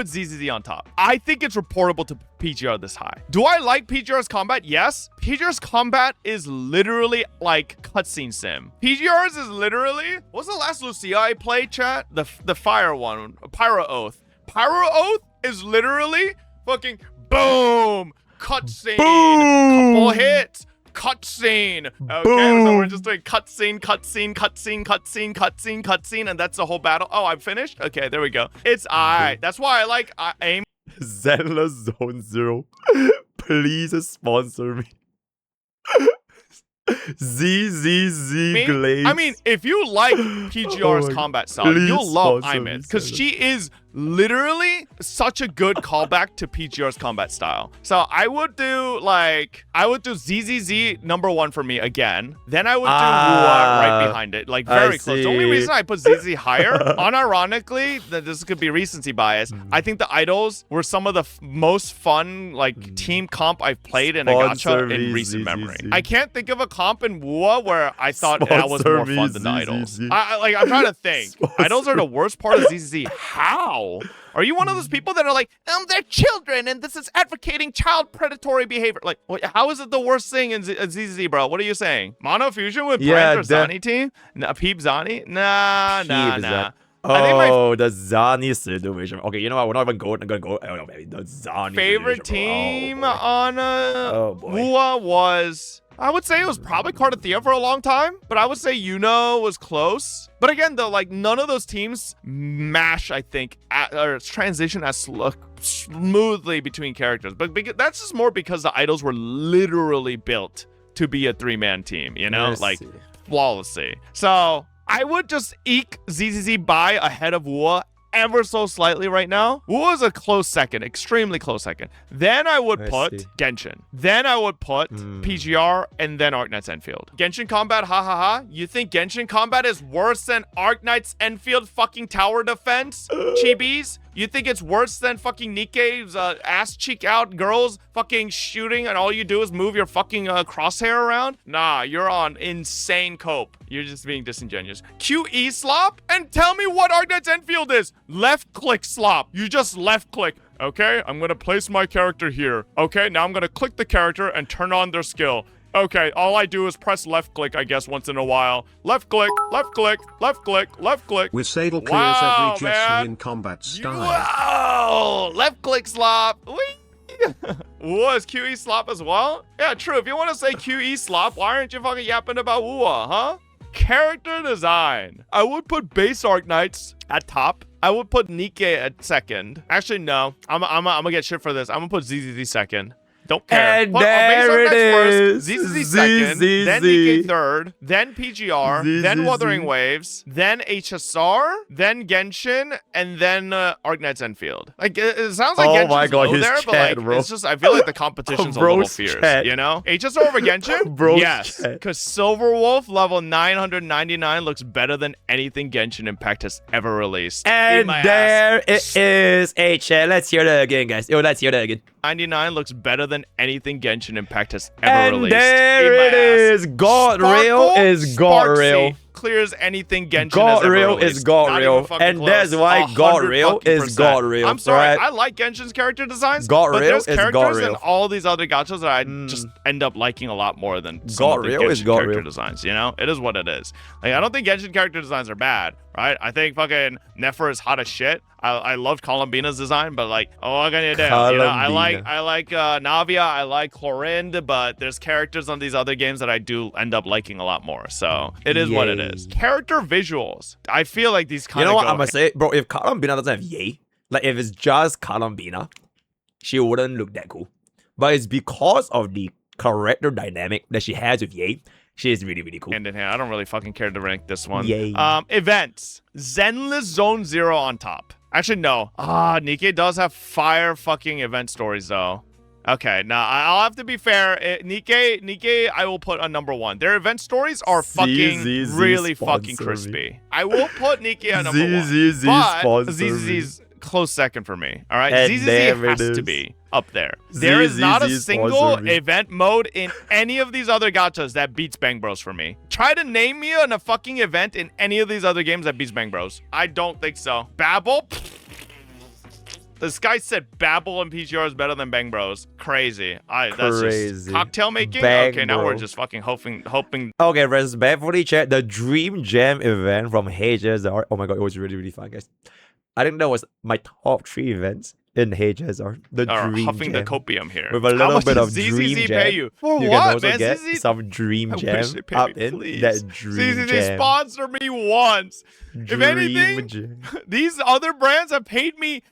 ZZZ on top. I think it's reportable to PGR this high. Do I like PGR's combat? Yes. PGR's combat is literally like cutscene sim. PGR's is literally, what's the last Lucia I played, chat? The fire one, Pyro Oath. Pyro Oath is literally fucking boom, cutscene, Boom. couple hits. Cutscene. Okay, so we're just doing cutscene, and that's the whole battle. Oh, I'm finished? Okay, there we go. It's alright. That's why I like aim. Zenless Zone Zero. Please sponsor me. ZZZ Glaze. I mean, if you like PGR's my combat style, please you'll love sponsor me, Imid because Sena. she is literally such a good callback to PGR's combat style. So I would do ZZZ #1 for me again. Then I would do wuwa right behind it, like very close. The only see. reason I put ZZ higher, unironically, that this could be recency bias. I think the idols were some of the most fun like team comp I've played in a Sponsor gacha me, in recent ZZZ. memory. I can't think of a comp in wuwa where I thought that was Sponsor more me, fun than the idols. ZZZ. I'm trying to think. Sponsor Idols are the worst part of ZZZ. How? Are you one of those people that are like, they're children and this is advocating child predatory behavior? Like, how is it the worst thing in ZZZ, bro? What are you saying? Mono fusion with Yeah, Brand or Zani team? Peep Zani? Nah. Oh, the Zani situation. Okay, you know what? We're not even gonna go. Oh, no, baby. The Zani Favorite situation, bro. team on boy. wuwa was, I would say it was probably Cardathea for a long time, but I would say Yuno was close. But again, though, like none of those teams mash, I think, or transition as smoothly between characters. But that's just more because the idols were literally built to be a 3-man team, you know, Let's like see. flawlessly. So I would just eke ZZZ by ahead of wuwa ever so slightly right now. wuwa is a close second, extremely close second. Then I would Let's put see. Genshin. Then I would put PGR and then Arknight's Enfield. Genshin combat, ha ha ha. You think Genshin combat is worse than Arknight's Enfield fucking tower defense? Chibis? You think it's worse than fucking Nikkei's ass cheek out girls fucking shooting and all you do is move your fucking crosshair around? Nah, you're on insane cope. You're just being disingenuous. QE slop? And tell me what Arknight's Enfield is. Left click slop. You just left click. Okay, I'm gonna place my character here. Okay, now I'm gonna click the character and turn on their skill. Okay, all I do is press left click, I guess, once in a while. Left click, left click, left click, left click. With Sadel clears Wow, every gesture man. in combat style. Wow! Left click slop. Whee! Was QE slop as well? Yeah, true. If you want to say QE slop, why aren't you fucking yapping about wuwa, huh? Character design. I would put base Arknights at top. I would put Nikke at second. Actually, no. I'm gonna get shit for this. I'm gonna put ZZZ second. Don't care. And there it is. ZZZ second, then Nikke third, then PGR, then ZZZ. Wuthering Waves, then HSR, then Genshin, and then Arknight's Enfield. Like it sounds like Oh Genshin's my God, low his there, but chat, like bro. it's just I feel like the competition's a little Bro's fierce. chat. You know, HSR over Genshin. Bro's Yes, chat. because Silverwolf level 999 looks better than anything Genshin Impact has ever released. Eat And my there ass. it is. Hey, chat. Let's hear that again, guys. Yo, let's hear that again. 99 looks better than anything Genshin Impact has ever And released. there Eat my it ass. is. God real is God Sparksy real. clears anything Genshin has God ever real released. is God Not real. even fucking And close. that's why God real is 100% God real. I'm sorry, right? I like Genshin's character designs, God but real there's is God characters real. in all these other gachas that I just end up liking a lot more than some God of the real is Genshin God character real. designs, you know? It is what it is. Like, I don't think Genshin character designs are bad, right? I think fucking Nefer is hot as shit. I loved Columbina's design, but like, oh, what can you do? You know, I like Navia, I like Chlorinde, but there's characters on these other games that I do end up liking a lot more. So it is what it is. Yay. Character visuals. I feel like these kind You of know what I'm gonna say, bro? If Columbina doesn't have Yay, like if it's just Columbina, she wouldn't look that cool. But it's because of the character dynamic that she has with Yay, she is really, really cool. hand in hand. I don't really fucking care to rank this one. Yay. Events. Zenless Zone 0 on top. Actually, no. Nikke does have fire fucking event stories, though. Okay, now I'll have to be fair. Nikke, I will put on #1. Their event stories are fucking ZZZ really sponsor fucking me. crispy. I will put Nikke at #1. ZZZ But sponsor ZZZ's close second for me. All right, And ZZZ there it has to is. be up there. There is not a ZZZ single sponsor me. event mode in any of these other gachas that beats Bang Bros for me. Try to name me a fucking event in any of these other games that beats Bang Bros. I don't think so. Babel? This guy said Babel and PGR is better than Bang Bros. Crazy. That's just Crazy. cocktail making? Bang Okay, now we're Bro. just fucking hoping. Okay, respectfully, chat. The Dream Jam event from HSR. Oh my god, it was really, really fun, guys. I think that was my top 3 events in HSR. The Or dream huffing gem. the copium here. With a How little much bit does of dream ZZZ gem. pay you? For You what, can also man? get ZZZ some dream I gem wish they paid up me, in please. that dream ZZZ gem. sponsor me once. If Dream anything, gem. these other brands have paid me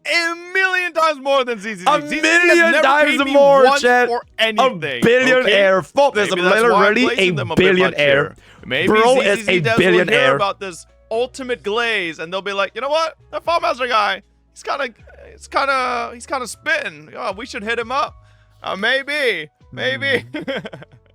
a million times more than ZZZ. A ZZZ million have never times paid me more, once chat. for A anything. billionaire. Okay? Folks, is Maybe that's why I'm literally placing a them a bit much billionaire. here. Maybe Bro ZZZ is a devs will hear billionaire. about this ultimate glaze, and they'll be like, you know what? That Farmmaster guy, he's kind of spitting. Oh, we should hit him up. Maybe.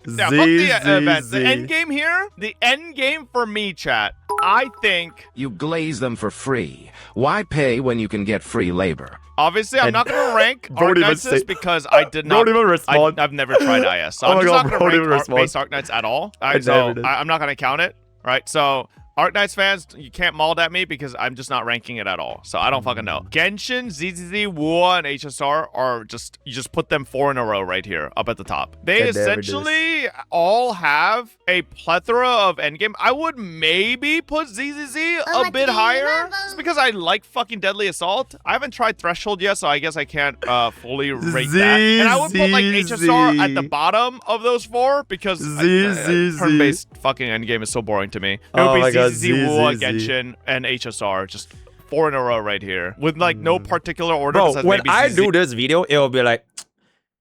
Yeah, fuck the events. The end game here, the end game for me, chat. I think, You glaze them for free. Why pay when you can get free labor? obviously, I'm not going to rank Don't even Arknights say- because I did not. Don't even respond. I've never tried IS, so Oh I'm my just God, not bro, going don't to even rank respond. base Arknights at all. I So never did. I'm not going to count it, right? So Arknights fans, you can't maul at me because I'm just not ranking it at all. So I don't fucking know. Genshin, ZZZ, wuwa, and HSR are just, you just put them 4 in a row right here up at the top. They I never did. essentially all have a plethora of endgame. I would maybe put ZZZ a bit higher just because I like fucking Deadly Assault. I haven't tried Threshold yet, so I guess I can't fully rate that. And I would put like HSR at the bottom of those 4 because turn-based fucking endgame is so boring to me. It would Oh be my God, ZZZ, wuwa, ZZZ. Genshin, and HSR, just 4 in a row right here with like no particular order. Bro, besides when maybe I ZZZ. do this video, it'll be like,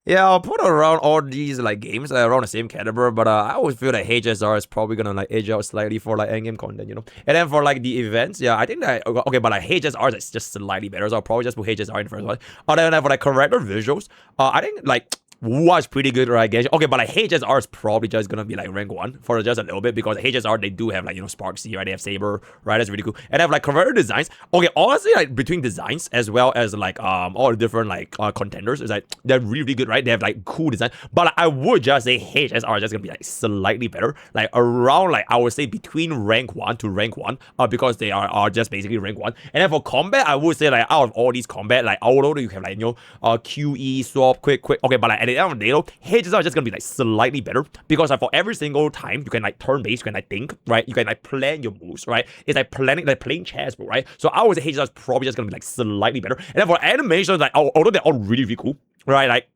yeah, I'll put around all these like games around the same caliber, but I always feel that HSR is probably gonna like edge out slightly for like endgame content, you know. And then for like the events, yeah, I think that okay, but like HSR is just slightly better, so I'll probably just put HSR in the first one. Other than for like character visuals, I think like was pretty good, right? Okay, but like HSR is probably just gonna be like rank 1 for just a little bit because HSR they do have like, you know, Sparksy, right? They have Saber, right? That's really cool. And they have like character designs. Okay, honestly, like between designs as well as like all the different like contenders, is like they're really, really good, right? They have like cool design. But like, I would just say HSR is just gonna be like slightly better, like around like I would say between rank 1 to rank 1, because they are just basically rank 1. And then for combat, I would say like out of all these combat, like although you have like, you know, QE, swap, quick, okay, but like at the end of the day, though, HSR are just gonna be like slightly better because like for every single time you can like turn base, you can like think, right? You can like plan your moves, right? It's like playing chess, bro, right? So I would say HSR is probably just gonna be like slightly better. And then for animations, like although they're all really, really cool, right? Like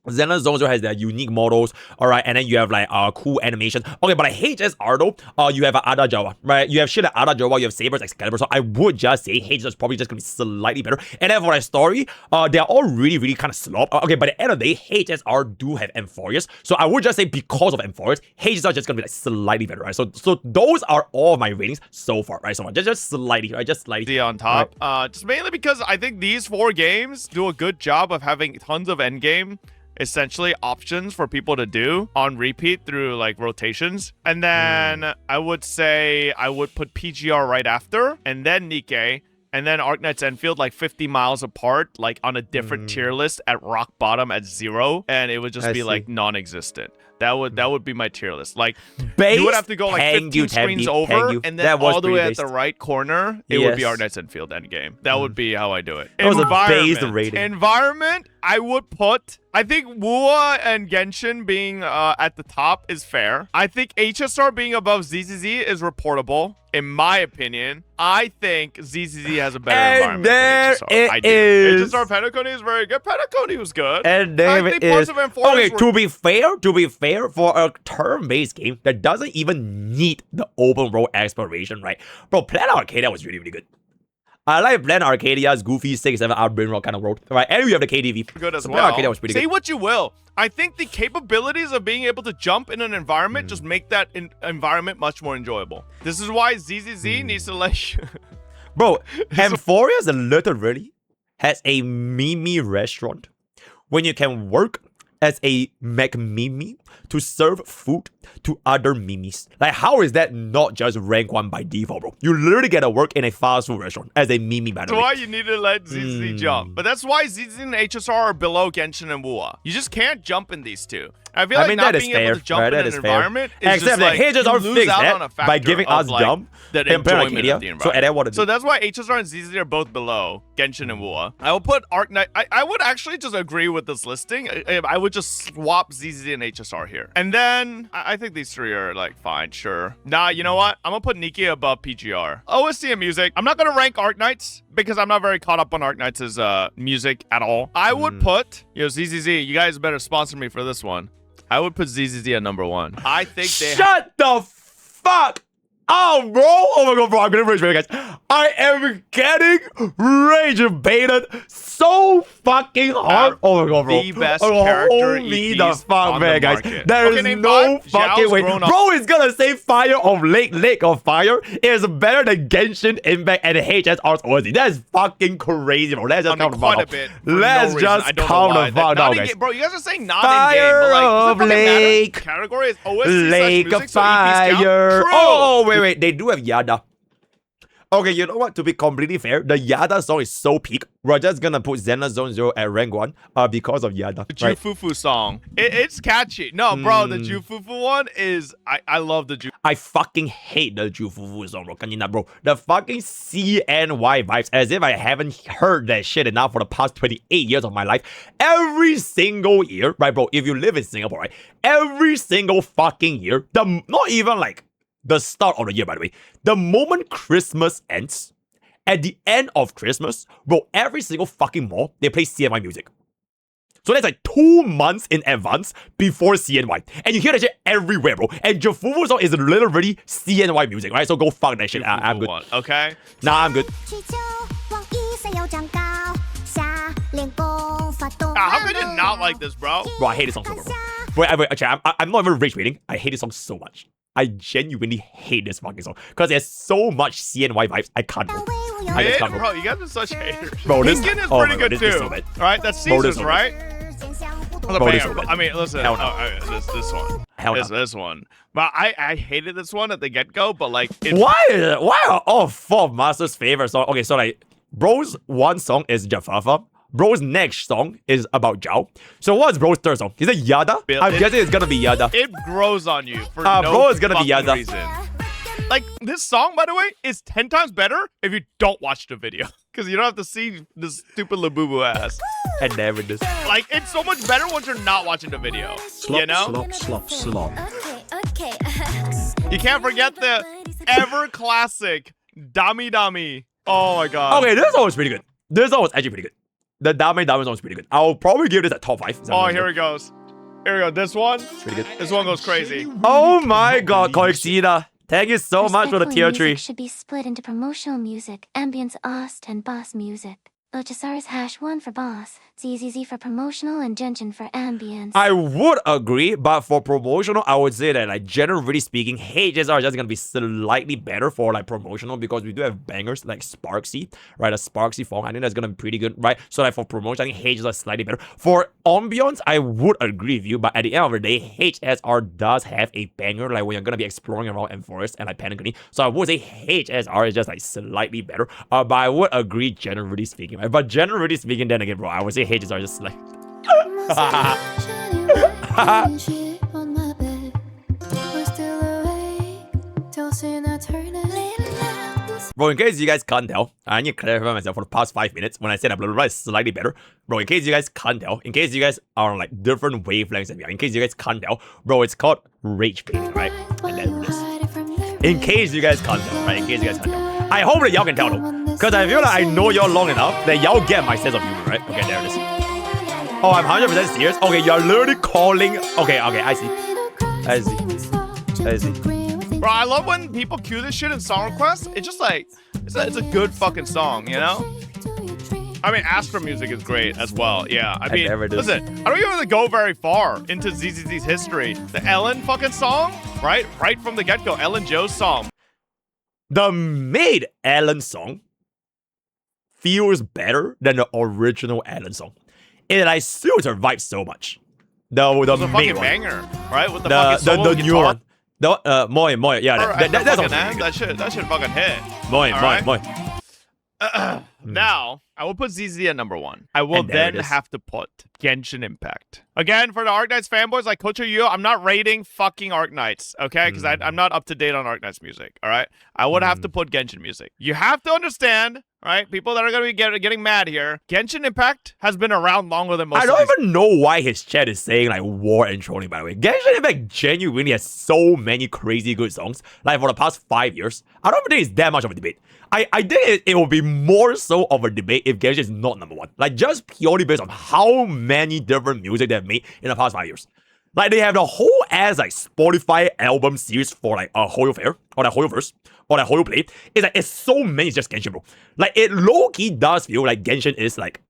Zenless Zone has their unique models, alright, and then you have like cool animation. Okay, but like HSR though, you have Ada Jawa, right? You have shit like Ada Jawa, you have Sabers, Excalibur. So I would just say HSR is probably just gonna be slightly better. And then for like story, they're all really, really kind of slop. Okay, but at the end of the day, HSR do have Amphorius. So I would just say because of Amphorius, HSR is just gonna be like slightly better, right? So those are all my ratings so far, right? So just slightly, right? Just slightly. on top. Just mainly because I think these 4 games do a good job of having tons of endgame essentially options for people to do on repeat through like rotations. And then I would say I would put PGR right after, and then Nikkei, and then Arknights Enfield like 50 miles apart, like on a different tier list at rock bottom at 0, and it would just be like non-existent. That would be my tier list. Like Base, you would have to go like 15 screens over, and then all the way at the right corner, it would be Arknights Enfield endgame. That would be how I do it. That was a base rating. Environment, I would put, I think wuwa and Genshin being at the top is fair. I think HSR being above ZZZ is reportable. In my opinion, I think ZZZ has a better environment there than HSR. I do. is. HSR Penacony is very good. Penacony was good. And there I think it parts is. of Amphorius Okay, were to be fair, for a turn-based game that doesn't even need the open world exploration, right? Bro, Planet Arcadia was really, really good. I like Planet Arcadia's goofy 6-7 outbrain rock kind of road, right? And we have the KDV. good as so well. Planet Arcadia was pretty Say good. what you will. I think the capabilities of being able to jump in an environment just make that environment much more enjoyable. This is why ZZZ needs to like... Bro, Amphorius literally has a Mimi restaurant when you can work as a Mimi to serve food to other Mimis. Like, how is that not just rank 1 by default, bro? You literally get to work in a fast food restaurant as a Mimi, by the That's way. why you need to let ZZ jump. But that's why ZZ and HSR are below Genshin and wuwa. You just can't jump in these two. I feel like not that is being fair, able to jump right? in That an is fair. environment is Except just that like HSR you lose fixed out that on a by factor giving of, us like, jump that in Planet enjoyment of the Arcadia. So, and then what So that's why HSR and ZZ are both below Genshin and wuwa. I will put Arknight. I would actually just agree with this listing. I would just swap ZZZ and HSR here. And then I think these three are like fine, sure. Nah, you know what? I'm gonna put Nikke above PGR. OST and music. I'm not gonna rank Arknights because I'm not very caught up on Arknights' music at all. I would put, ZZZ, you guys better sponsor me for this one. I would put ZZZ at number 1. I think they Shut the fuck. Oh, bro. Oh my god, bro. I'm getting rage baited, guys. I am getting rage baited so fucking hard. Oh my god, bro. The best character me EPs the fuck, on man, the guys. market. There Okay, is name no 5. fucking Zhao's way. grown up. Bro is gonna say Fire of Lake of Fire is better than Genshin Impact and HSR's OST. That is fucking crazy, bro. Let's just count the quite fuck a bit. down. Let's just count the fuck down, guys. Bro, you guys are saying not Fire in game, but of like, Lake. Category is OST Lake music, of so EPs count? Fire. True. Oh, wait. They do have Yada. Okay, you know what? To be completely fair, the Yada song is so peak. We're just gonna put Zenless Zone 0 at rank 1 because of Yada. The Right? Jufufu song. It's catchy. No, bro, the Jufufu one is... I love the Jufufu. I fucking hate the Jufufu song, bro. Kanina, bro. The fucking CNY vibes, as if I haven't heard that shit enough for the past 28 years of my life. Every single year, right, bro? If you live in Singapore, right? Every single fucking year, not even like the start of the year, by the way. The moment Christmas ends, at the end of Christmas, bro, every single fucking mall, they play CNY music. So that's like 2 months in advance before CNY. And you hear that shit everywhere, bro. And Jufufu song is literally CNY music, right? So go fuck that shit. I'm good. One, okay? Nah, I'm good. How could you not like this, bro? Bro, I hate this song so much, bro. Actually, I'm not even rage baiting. I hate this song so much. I genuinely hate this fucking song because there's so much CNY vibes. I can't, bro. I just can't, Bro, you guys are such haters. Bro, this Lincoln is oh pretty my God, good this is too. so bad. All right, that's Bro, this Caesar's, is so right? Bro, this is so bad. I mean, listen. Hell no. This one. Hell no. This one. But I hated this one at the get-go, but like... Why are all 4 of Master's favorite song? Okay, so like, bro's one song is Jafafa. Bro's next song is about Zhao. So what's bro's third song? Is it Yada? I'm guessing it's gonna be Yada. It grows on you for bro, it's gonna be Yada. reason. Like, this song, by the way, is 10 times better if you don't watch the video. Because you don't have to see this stupid Labubu ass. And never this. Like, it's so much better once you're not watching the video. You know? Slop. Okay. You can't forget the ever classic Dami Dami. Oh my god. Okay, this song was pretty good. This song was actually pretty good. The Dame song was pretty good. I'll probably give this a top 5. Oh, here it goes. Here we go. This one. Pretty good. This one goes crazy. Oh my god, Koixina. Thank you so much for the tier Respectfully, 3. music should be split into promotional music, ambience ost, and boss music. Lochasar's #1 for boss, ZZZ for promotional, and Genshin for ambience. I would agree, but for promotional, I would say that, like, generally speaking, HSR is just gonna be slightly better for like promotional because we do have bangers like Sparksy, right? A Sparksy phone, I think that's gonna be pretty good, right? So like for promotion, I think HSR is slightly better. For ambience, I would agree with you, but at the end of the day, HSR does have a banger, like when you're gonna be exploring around Enforced and like Panagon. So I would say HSR is just like slightly better, but I would agree generally speaking, right? But generally speaking, then again, bro, I would say HSR is just like. Bro, in case you guys can't tell, I need to clarify myself for the past 5 minutes when I said that blah blah blah is slightly better. Bro, in case you guys can't tell, in case you guys are on like different wavelengths than me, in case you guys can't tell, bro, it's called rage baiting, right? And then this. In case you guys can't tell, right? In case you guys can't tell. I hope that y'all can tell though. Because I feel like I know y'all long enough that y'all get my sense of humor, right? Okay, there it is. Oh, I'm 100% serious? Okay, you're literally calling... Okay, I see. Bro, I love when people cue this shit in song requests. It's just like, it's a good fucking song, you know? I mean, Astro music is great as well. Yeah, I mean, listen, I don't even really go very far into ZZZ's history. The Ellen fucking song, right? Right from the get-go, Ellen Joe's song. The made Ellen song feels better than the original Ellen song. And I still survive so much. The It's a made fucking one. banger, right? With the fucking solo the new guitar. one. The Moy, yeah, that's fucking also that should fucking hit. Moy. Now, I will put ZZ at number 1. I will And there then it is. have to put Genshin Impact. Again, for the Arknights fanboys like Coach Yu, I'm not rating fucking Arknights, okay? Because I'm not up to date on Arknights music, all right? I would have to put Genshin music. You have to understand, right? People that are going to be getting mad here. Genshin Impact has been around longer than most I of don't these. even know why his chat is saying like war and trolling, by the way. Genshin Impact genuinely has so many crazy good songs. Like for the past 5 years. I don't think it's that much of a debate. I think it will be more so of a debate if Genshin is not number one. Like just purely based on how many different music they've made in the past 5 years. Like they have the whole ass like Spotify album series for like a whole fair or like whole verse or like whole play. It's like it's so many just Genshin, bro. Like it low-key does feel like Genshin is like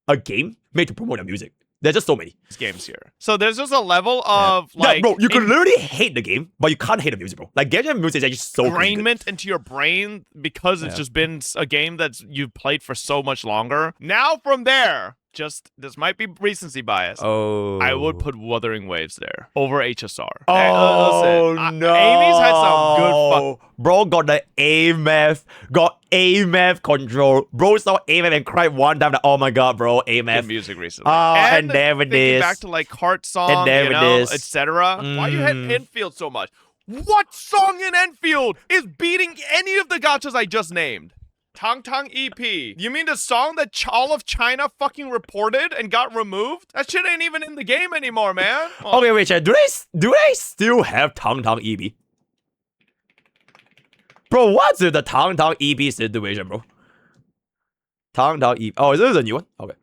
a game made to promote their music. There's just so many games here. So there's just a level of like, bro, you can literally hate the game, but you can't hate the music, bro. Like Genshin music is actually so ingrainment into your brain because it's just been a game that you've played for so much longer. Now from there, this might be recency bias. Oh, I would put Wuthering Waves there over HSR. Oh no, Amy's had some good bro. Got the AMF control. Bro saw AMF and cried one time. Like, oh my god, bro, AMF music recently. and there it is. Back to like Heart Song, And there it is. etc. Why you hit Enfield so much? What song in Enfield is beating any of the gachas I just named? Tang Tang EP. You mean the song that all of China fucking reported and got removed? That shit ain't even in the game anymore, man. Well, Okay, wait, chat. Do they still have Tang Tang EP? Bro, what's with the Tang Tang EP situation, bro? Tang Tang EP. Oh, is this a new one? Okay.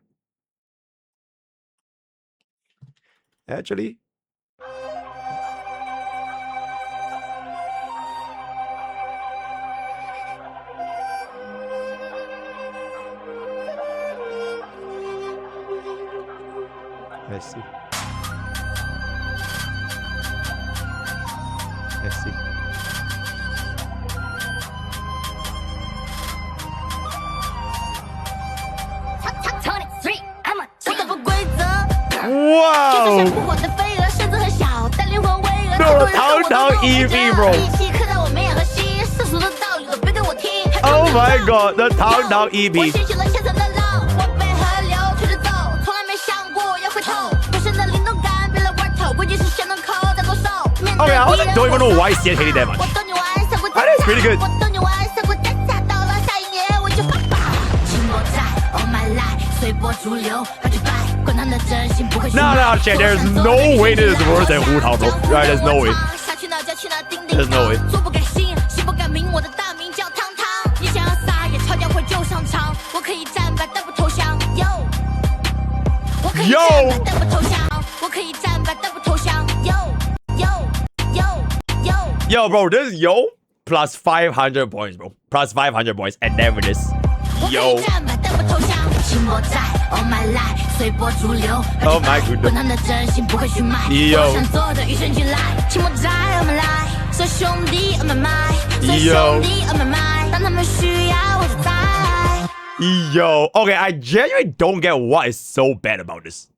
Actually. I see. I see. Wow! No, Tang Tang EP, bro. Oh my god, the Tang Tang EP. Okay, I also don't even know why Xian hated that much. That is pretty good. No, Chat, there's no way this is worse than Wu Tao, bro. Right, there's no way. There's no way. Yo, bro, this is yo plus 500 points, bro. Plus 500 points, and there it is. Yo. Oh my goodness. Yo. Yo. Okay, I genuinely don't get what is so bad about this.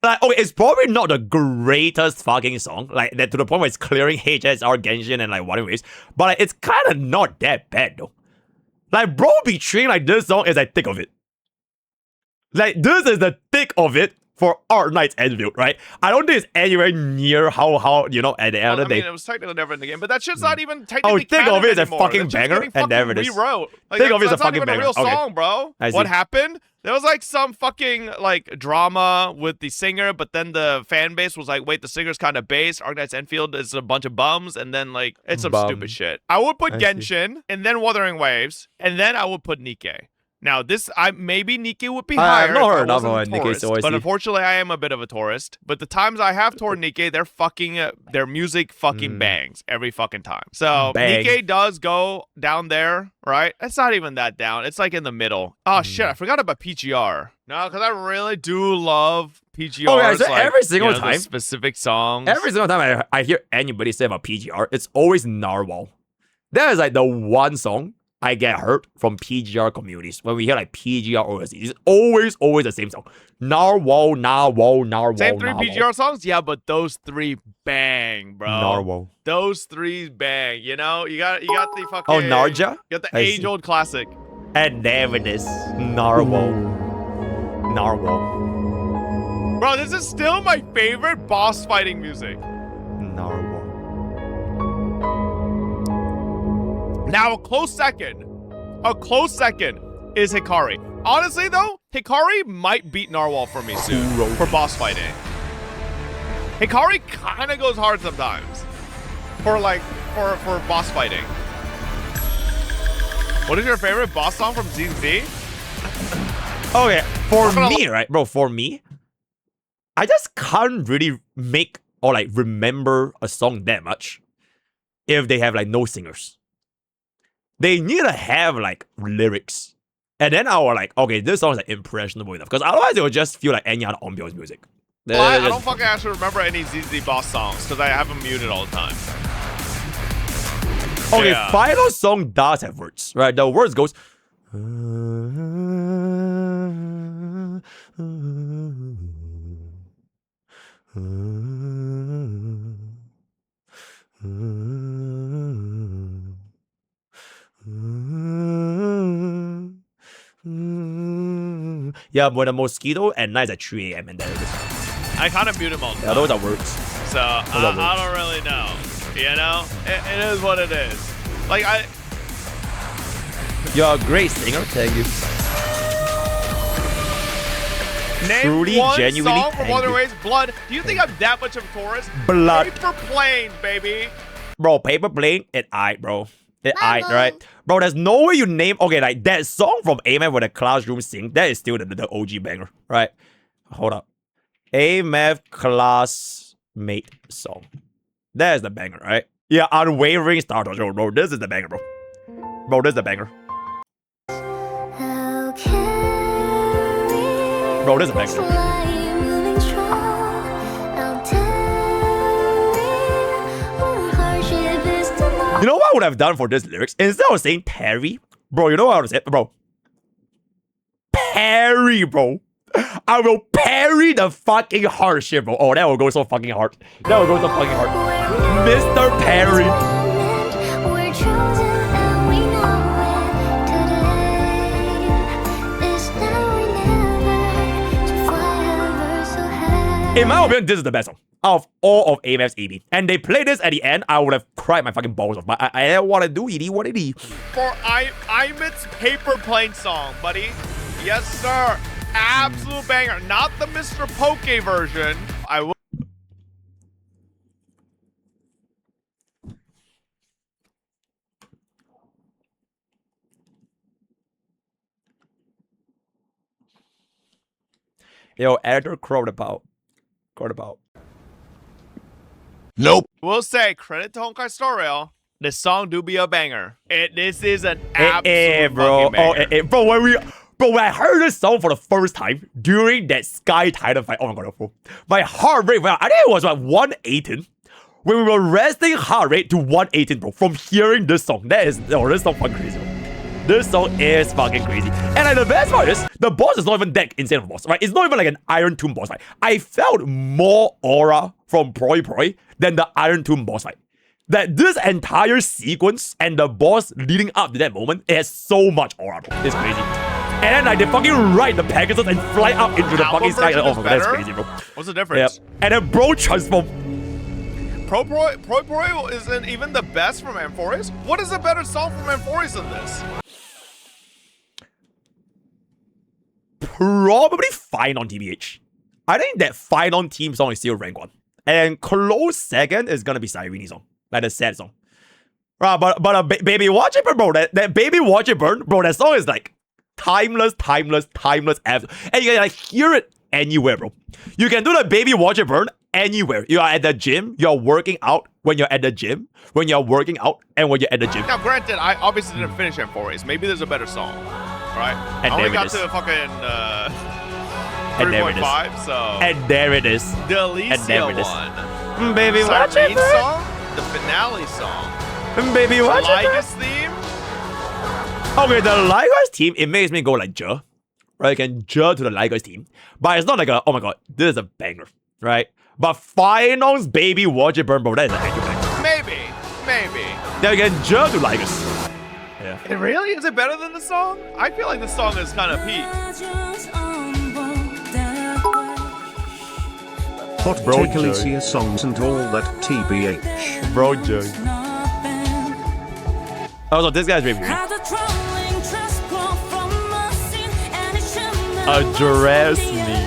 Like, okay, it's probably not the greatest fucking song, like that to the point where it's clearing HSR, Genshin, and like Wuthering Waves, but like, it's kind of not that bad though. Like, bro, betraying like this song is like thick of it. Like, this is the thick of it for Art Knight's Enfield, right? I don't think it's anywhere near how you know at the end of the day. I mean, it was technically never in the game, but that shit's not even technically. Think of it as a anymore. fucking banger, and there it is. Rewrote. Like, Think of it as a that's not fucking even banger. a real Okay. song, bro. I see. What happened? There was like some fucking like drama with the singer, but then the fan base was like, wait, the singer's kind of bass. Art Knight's Enfield is a bunch of bums, and then like it's some stupid shit. I would put Genshin, and then Wuthering Waves, and then I would put Nikke. Now this, maybe Nikke would be higher. I've not heard if I of wasn't a Nikke, tourist, so I but see. unfortunately, I am a bit of a tourist. But the times I have toured Nikke, they're fucking their music fucking bangs every fucking time. So Bang. Nikke does go down there, right? It's not even that down. It's like in the middle. Oh shit, I forgot about PGR. No, because I really do love PGR. Oh yeah, so every single the time, specific songs. every single time I hear anybody say about PGR, it's always Narwhal. That is like the one song I get hurt from PGR communities when we hear like PGR overseas. It's always the same song. Narwhal. Same three PGR songs? Yeah, but those three bang, bro. Narwhal. Those three bang. You know, you got the fucking. Oh, Narja? You got the I see. age-old classic. And there it is. Narwhal. Bro, this is still my favorite boss fighting music. Narwhal. Now, a close second is Hikari. Honestly, though, Hikari might beat Narwhal for me soon for boss fighting. Hikari kind of goes hard sometimes for boss fighting. What is your favorite boss song from ZZ? Okay, for me, right, bro, for me, I just can't really make or like remember a song that much if they have like no singers. They need to have like lyrics. And then I was like, okay, this song is like impressionable enough. Because otherwise it would just feel like any other ambiance music. Well, I don't fucking actually remember any ZZ boss songs because I have them muted all the time. Okay, Yeah. final song does have words, right? The words goes. Yeah, when the mosquito at night at 3 a.m. and there it is. I kind of mute them all the time. Yeah, those are words. So I don't really know. You know, it is what it is. Like You're a great singer, thank you. name Truly, one genuinely, song from thank Wuthering you. Waves. Blood. Do you think I'm that much of a tourist? Blood. Paper plane, baby. Bro, paper plane, it aight, bro. It aight, Mama. right? Bro, there's no way you name... Okay, like, that song from AMAP where the classroom sing, that is still the OG banger, right? Hold up. AMAP classmate song. That is the banger, right? Yeah, Unwavering Star Touch, bro. This is the banger, bro. Bro, this is the banger. How can Bro, this is the banger. fly moving strong? I'll tell you hardship is tomorrow. You know what I would have done for this lyrics? Instead of saying Perry, bro, you know what I would have said? Bro. Perry, bro. I will parry the fucking hardship, bro. Oh, that will go so fucking hard. That will go so fucking hard. Mr. Perry. We're chosen and we know it. Today is now or never to fly ever so high. In my opinion, this is the best song out of all of AMF's EB. And they play this at the end, I would have cried my fucking balls off. But I don't want to do it. What it is. For Imit's paper plane song, buddy. Yes, sir. Absolute banger. Not the MrPokke version. I will. Yo, editor crowed about. Nope. Will say credit to Honkai Star Rail. This song do be a banger. This is an absolute bro. fucking banger. Bro, when I heard this song for the first time during that Sky Titan fight, oh my god, bro. My heart rate, well, I think it was like 118. When we were resting heart rate to 118, bro, from hearing this song. This song fucking crazy, bro. This song is fucking crazy. And like the best part is, the boss is not even that insane of a boss, right? It's not even like an Iron Tomb boss fight. I felt more aura from Proi than the Iron Tomb boss fight. That this entire sequence and the boss leading up to that moment, it has so much aura, bro. It's crazy. And then like they fucking ride the Pegasus and fly up into the fucking sky. Oh my god, that's crazy, bro. What's the difference? Yep. And then bro transform. Proi isn't even the best from Amphoris. What is a better song from Amphoris than this? Probably Fine on TBH. I think that Fine on Team song is still rank 1. And close second is gonna be Cyrene song. Like the sad song. Right, but Baby Watch It Burn, bro. That Baby Watch It Burn, bro, that song is like timeless. And you can like hear it anywhere, bro. You can do the Baby Watch It Burn anywhere. You are at the gym, you're working out when you're at the gym, when you're working out, and when you're at the gym. Now, granted, I obviously didn't finish Amphoris. Maybe there's a better song. Right? And I only there it got is. to fucking And there it is. 3.5, so And there it is. the Alicia there it is. one. Baby Watch It Cyrene Burn. song, the finale song, Baby Watch It Burn. Ligas theme. Okay, the Ligas team, it makes me go like J. Right, I can J to the Ligas team. But it's not like a, oh my god, this is a banger. Right? But Finals Baby Watch It Burn, bro, that is an actual banger. Maybe. Then you can J to Ligas. Yeah. It really? Is it better than the song? I feel like the song is kind of peak. Hot Bro, take Alicia songs and all that TBH. Bro, J. Also, this guy's reviewing. Undress me.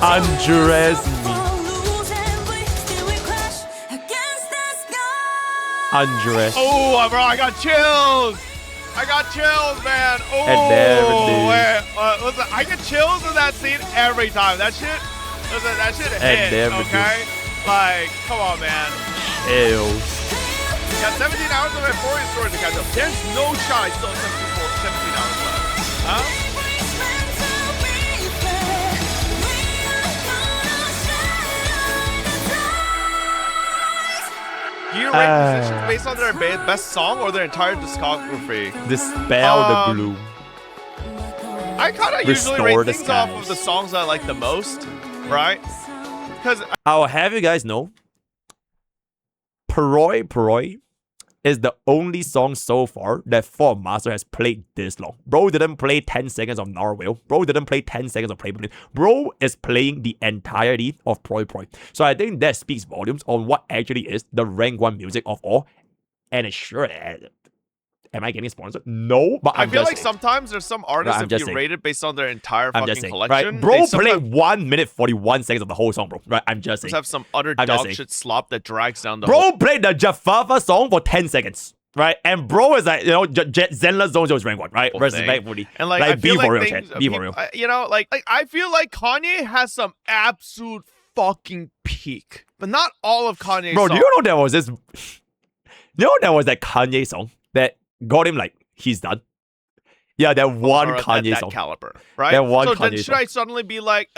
Undress me. Undress. Oh, bro, I got chills. I got chills, man. Oh, And never did. wait, listen, I get chills in that scene every time. That shit, listen, that shit hits, never okay? Like, come on, man. Chills. You got 17 hours of Euphoria story to catch up. There's no shot I still have 17 hours left. Huh? Do you rate musicians based on their best song or their entire discography? Dispel the gloom. I kind of usually Restore rate the things off of skies. the songs I like the most, right? Because I'll have you guys know, Paroi is the only song so far that Form Master has played this long. Bro didn't play 10 seconds of Narwhal. Bro didn't play 10 seconds of Playblade. Bro is playing the entirety of Proi. So I think that speaks volumes on what actually is the rank 1 music of all. And it's sure, am I getting sponsored? No, but I feel like saying. sometimes there's some artists, I'm if just you saying. rate it based on their entire I'm fucking just saying, collection, right? Bro they played sometimes 1 minute 41 seconds of the whole song, bro. Right? I'm just saying. have some utter I'm just dog saying. shit slop that drags down the whole... Bro played the Jafafa song for 10 seconds. Right? And bro is like, Zenless Zone is rank 1, right? Respectfully. And like I be feel for like real, things, chat. Be for real. you know, like I feel like Kanye has some absolute fucking peak, but not all of Kanye's Bro, songs. do you know there was this... You know there was that Kanye song that got him like, he's done? Yeah, that one Or Kanye that song. caliber, right? That one so then Kanye should song. I suddenly be like,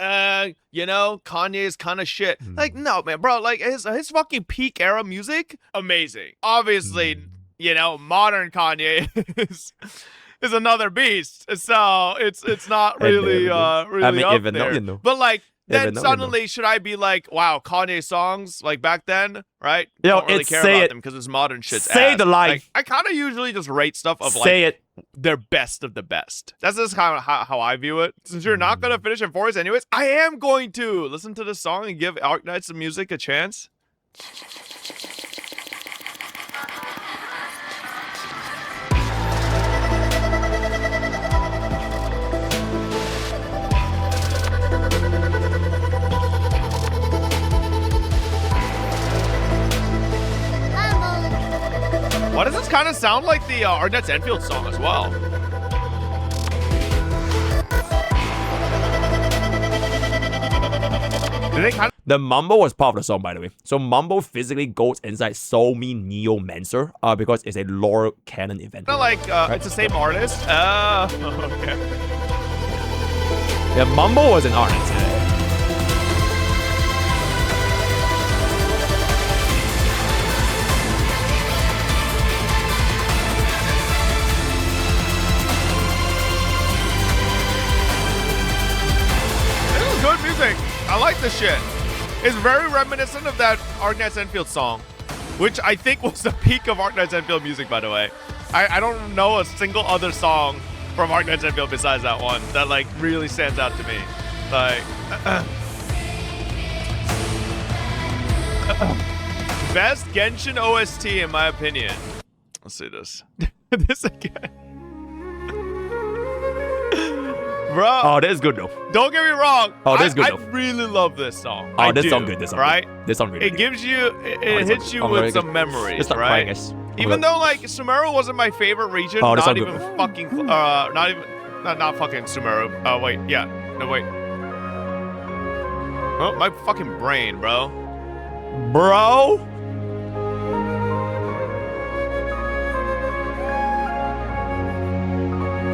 you know, Kanye is kind of shit? Like, no, man, bro. Like his fucking peak era music, amazing. Obviously, you know, modern Kanye is another beast. So it's not really really I mean, up even though, there. you know. But like. Then Even though, suddenly, should I be like, wow, Kanye songs like back then, right? Yo, Don't really it's care say about it. them because it's modern shit's Say ass. the line. Like, I kind of usually just rate stuff of like Say it. their best of the best. That's just kind of how I view it. Since you're not gonna finish in forest anyways, I am going to listen to the song and give Arknight's music a chance. Why does this kind of sound like the Arknight's Enfield song as well? Did they kind of The Mumble was part of the song, by the way. So Mumble physically goes inside Somi Neomancer because it's a lore canon event. like it's the same artist? Oh, okay. Yeah, Mumble was an artist. Yeah. This is good music. I like this shit. It's very reminiscent of that Arknight's Enfield song, which I think was the peak of Arknight's Enfield music, by the way. I don't know a single other song from Arknight's Enfield besides that one that like really stands out to me. Like best Genshin OST in my opinion. Let's see this. This again. Bro, Oh, that's good though. don't get me wrong. Oh, that's good I though. really love this song. Oh, I this do, song good. This song right? good. This song really It good. gives you, it this hits song- you I'm with very some good. memories, Let's start right? crying, guys. Even though like Sumeru wasn't my favorite region, Oh, this not song even good. fucking, not fucking Sumeru. Oh wait, yeah, no wait. Oh, my fucking brain, bro. Bro.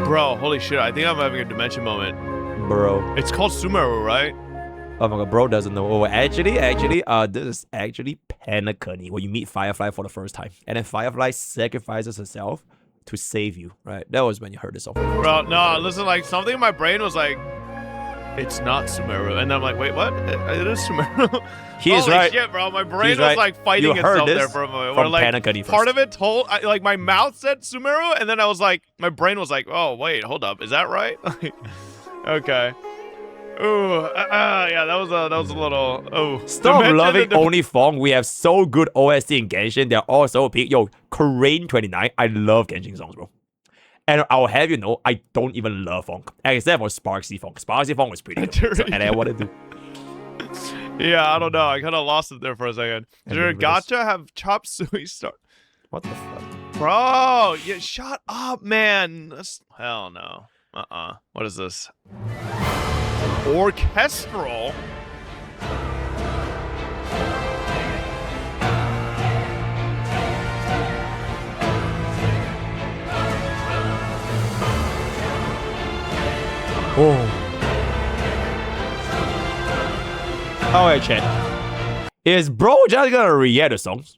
Bro, holy shit! I think I'm having a dementia moment. Bro. It's called Sumeru, right? Oh my god, bro doesn't know. Oh, actually, this is actually Penacony, where you meet Firefly for the first time. And then Firefly sacrifices herself to save you, right? That was when you heard this song. Bro, no, listen, like something in my brain was like, it's not Sumeru, and I'm like, wait, what? It is Sumeru. He is Holy right. shit, bro! My brain He's was right. like fighting You heard itself this there for a moment. from Where, like, Penacony first. part of it told, like my mouth said Sumeru, and then I was like, my brain was like, oh wait, hold up, is that right? Okay. Ooh, yeah, that was a little. Oh, Stop Dementia loving the- Only Fong. We have so good OST in Genshin. They're all so peak. Yo, Crane 29. I love Genshin songs, bro. And I'll have you know, I don't even love funk, except for Sparksy funk. Sparksy funk was pretty good. So, and I wanted to. Yeah, I don't know. I kind of lost it there for a second. Does your gacha have chop suey star? What the fuck? Bro, yeah, shut up, man. Hell no. What is this? Orchestral? Oh. Alright, chat. Is bro just gonna react the songs?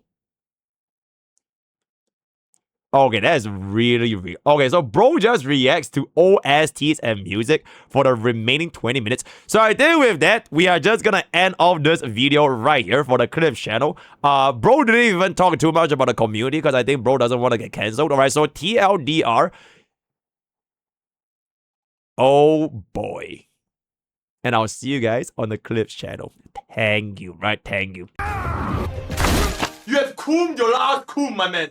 Okay, that's really weird. Okay, so bro just reacts to OSTs and music for the remaining 20 minutes. So I think with that, we are just gonna end off this video right here for the Clips channel. Bro didn't even talk too much about the community because I think bro doesn't want to get cancelled. Alright, so TLDR. Oh boy. And I'll see you guys on the Clips channel. Thank you, right? Thank you. You have cooled your last cool, my man.